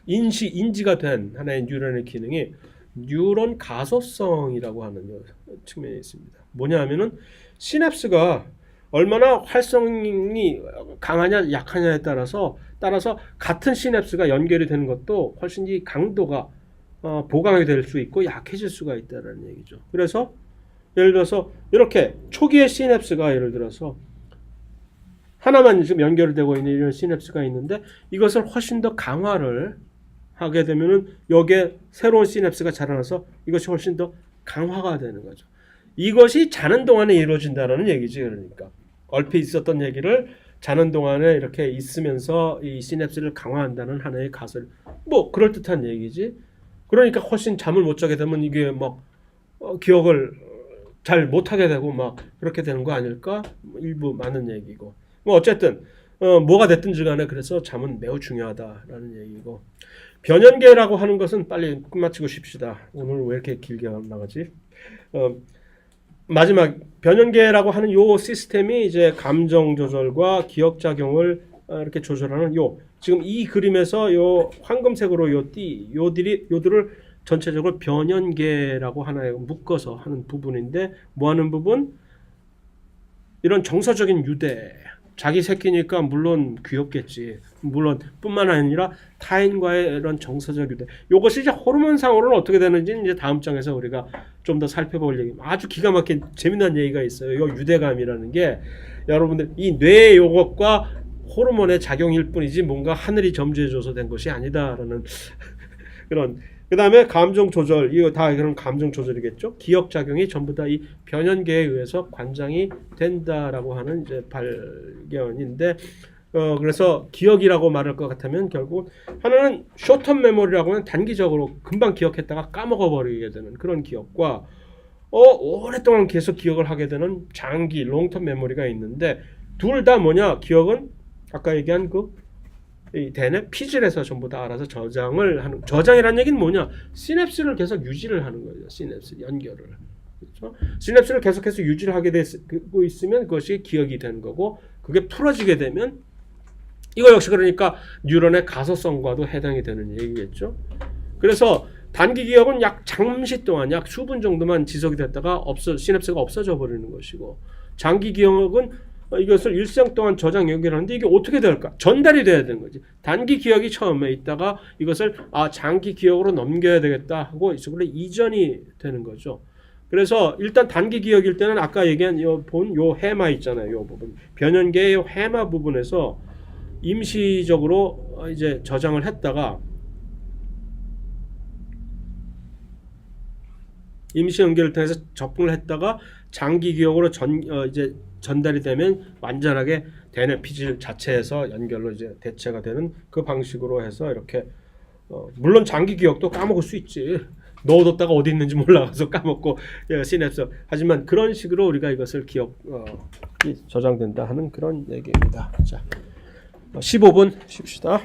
인지가 된 하나의 뉴런의 기능이 뉴런 가소성이라고 하는 측면이 있습니다. 뭐냐 하면은 시냅스가 얼마나 활성이 강하냐 약하냐에 따라서 같은 시냅스가 연결이 되는 것도 훨씬 이 강도가 보강이 될 수 있고 약해질 수가 있다는 얘기죠. 그래서 예를 들어서 이렇게 초기의 시냅스가 예를 들어서 하나만 지금 연결되고 있는 이런 시냅스가 있는데 이것을 훨씬 더 강화를 하게 되면은 여기에 새로운 시냅스가 자라나서 이것이 훨씬 더 강화가 되는 거죠. 이것이 자는 동안에 이루어진다는 얘기지. 그러니까 얼핏 있었던 얘기를 자는 동안에 이렇게 있으면서 이 시냅스를 강화한다는 하나의 가설. 뭐 그럴듯한 얘기지. 그러니까 훨씬 잠을 못 자게 되면 이게 막 기억을 잘 못하게 되고 막 그렇게 되는 거 아닐까? 일부 많은 얘기고. 뭐 어쨌든 뭐가 됐든지 간에 그래서 잠은 매우 중요하다라는 얘기고. 변연계라고 하는 것은 빨리 끝마치고 쉽시다. 오늘 왜 이렇게 길게 나가지? 마지막 변연계라고 하는 요 시스템이 이제 감정 조절과 기억 작용을 이렇게 조절하는 지금 이 그림에서 요 황금색으로 요들을 전체적으로 변연계라고 하나에 묶어서 하는 부분인데 뭐 하는 부분? 이런 정서적인 유대. 자기 새끼니까 물론 귀엽겠지. 물론 뿐만 아니라 타인과의 이런 정서적 유대. 요것이 이제 호르몬상으로는 어떻게 되는지 이제 다음 장에서 우리가 좀 더 살펴볼 얘기. 아주 기가 막힌 재미난 얘기가 있어요. 요 유대감이라는 게 여러분들 이 뇌의 요것과 호르몬의 작용일 뿐이지 뭔가 하늘이 점주해줘서 된 것이 아니다라는 그런. 그 다음에 감정 조절, 이거 다 그런 감정 조절이겠죠. 기억 작용이 전부 다 이 변연계에 의해서 관장이 된다라고 하는 이제 발견인데, 그래서 기억이라고 말할 것 같으면 결국 하나는 쇼텀 메모리라고 하는 단기적으로 금방 기억했다가 까먹어 버리게 되는 그런 기억과 오랫동안 계속 기억을 하게 되는 장기 롱텀 메모리가 있는데 둘 다 뭐냐? 기억은 아까 얘기한 이 대뇌 피질에서 전부 다 알아서 저장을 하는. 저장이라는 얘기는 뭐냐? 시냅스를 계속 유지를 하는 거예요. 시냅스 연결을. 그렇죠? 시냅스를 계속해서 유지를 하게 되고 있으면 그것이 기억이 되는 거고, 그게 풀어지게 되면 이거 역시 그러니까 뉴런의 가소성과도 해당이 되는 얘기겠죠. 그래서 단기 기억은 약 잠시 동안 약 수분 정도만 지속이 됐다가 시냅스가 없어져 버리는 것이고, 장기 기억은 이것을 일생 동안 저장 연결하는데 이게 어떻게 될까? 전달이 돼야 되는 거지. 단기 기억이 처음에 있다가 이것을 장기 기억으로 넘겨야 되겠다 하고 이쪽으로 이전이 되는 거죠. 그래서 일단 단기 기억일 때는 아까 얘기한 요 해마 있잖아요. 요 부분. 변연계의 요 해마 부분에서 임시적으로 이제 저장을 했다가 임시 연결을 통해서 접근을 했다가 장기 기억으로 이제 전달이 되면 완전하게 대뇌 피질 자체에서 연결로 이제 대체가 되는 그 방식으로 해서 이렇게 물론 장기 기억도 까먹을 수 있지. 넣어뒀다가 어디 있는지 몰라서 까먹고 시냅스. 하지만 그런 식으로 우리가 이것을 저장된다 하는 그런 얘기입니다. 자, 15분 쉽시다.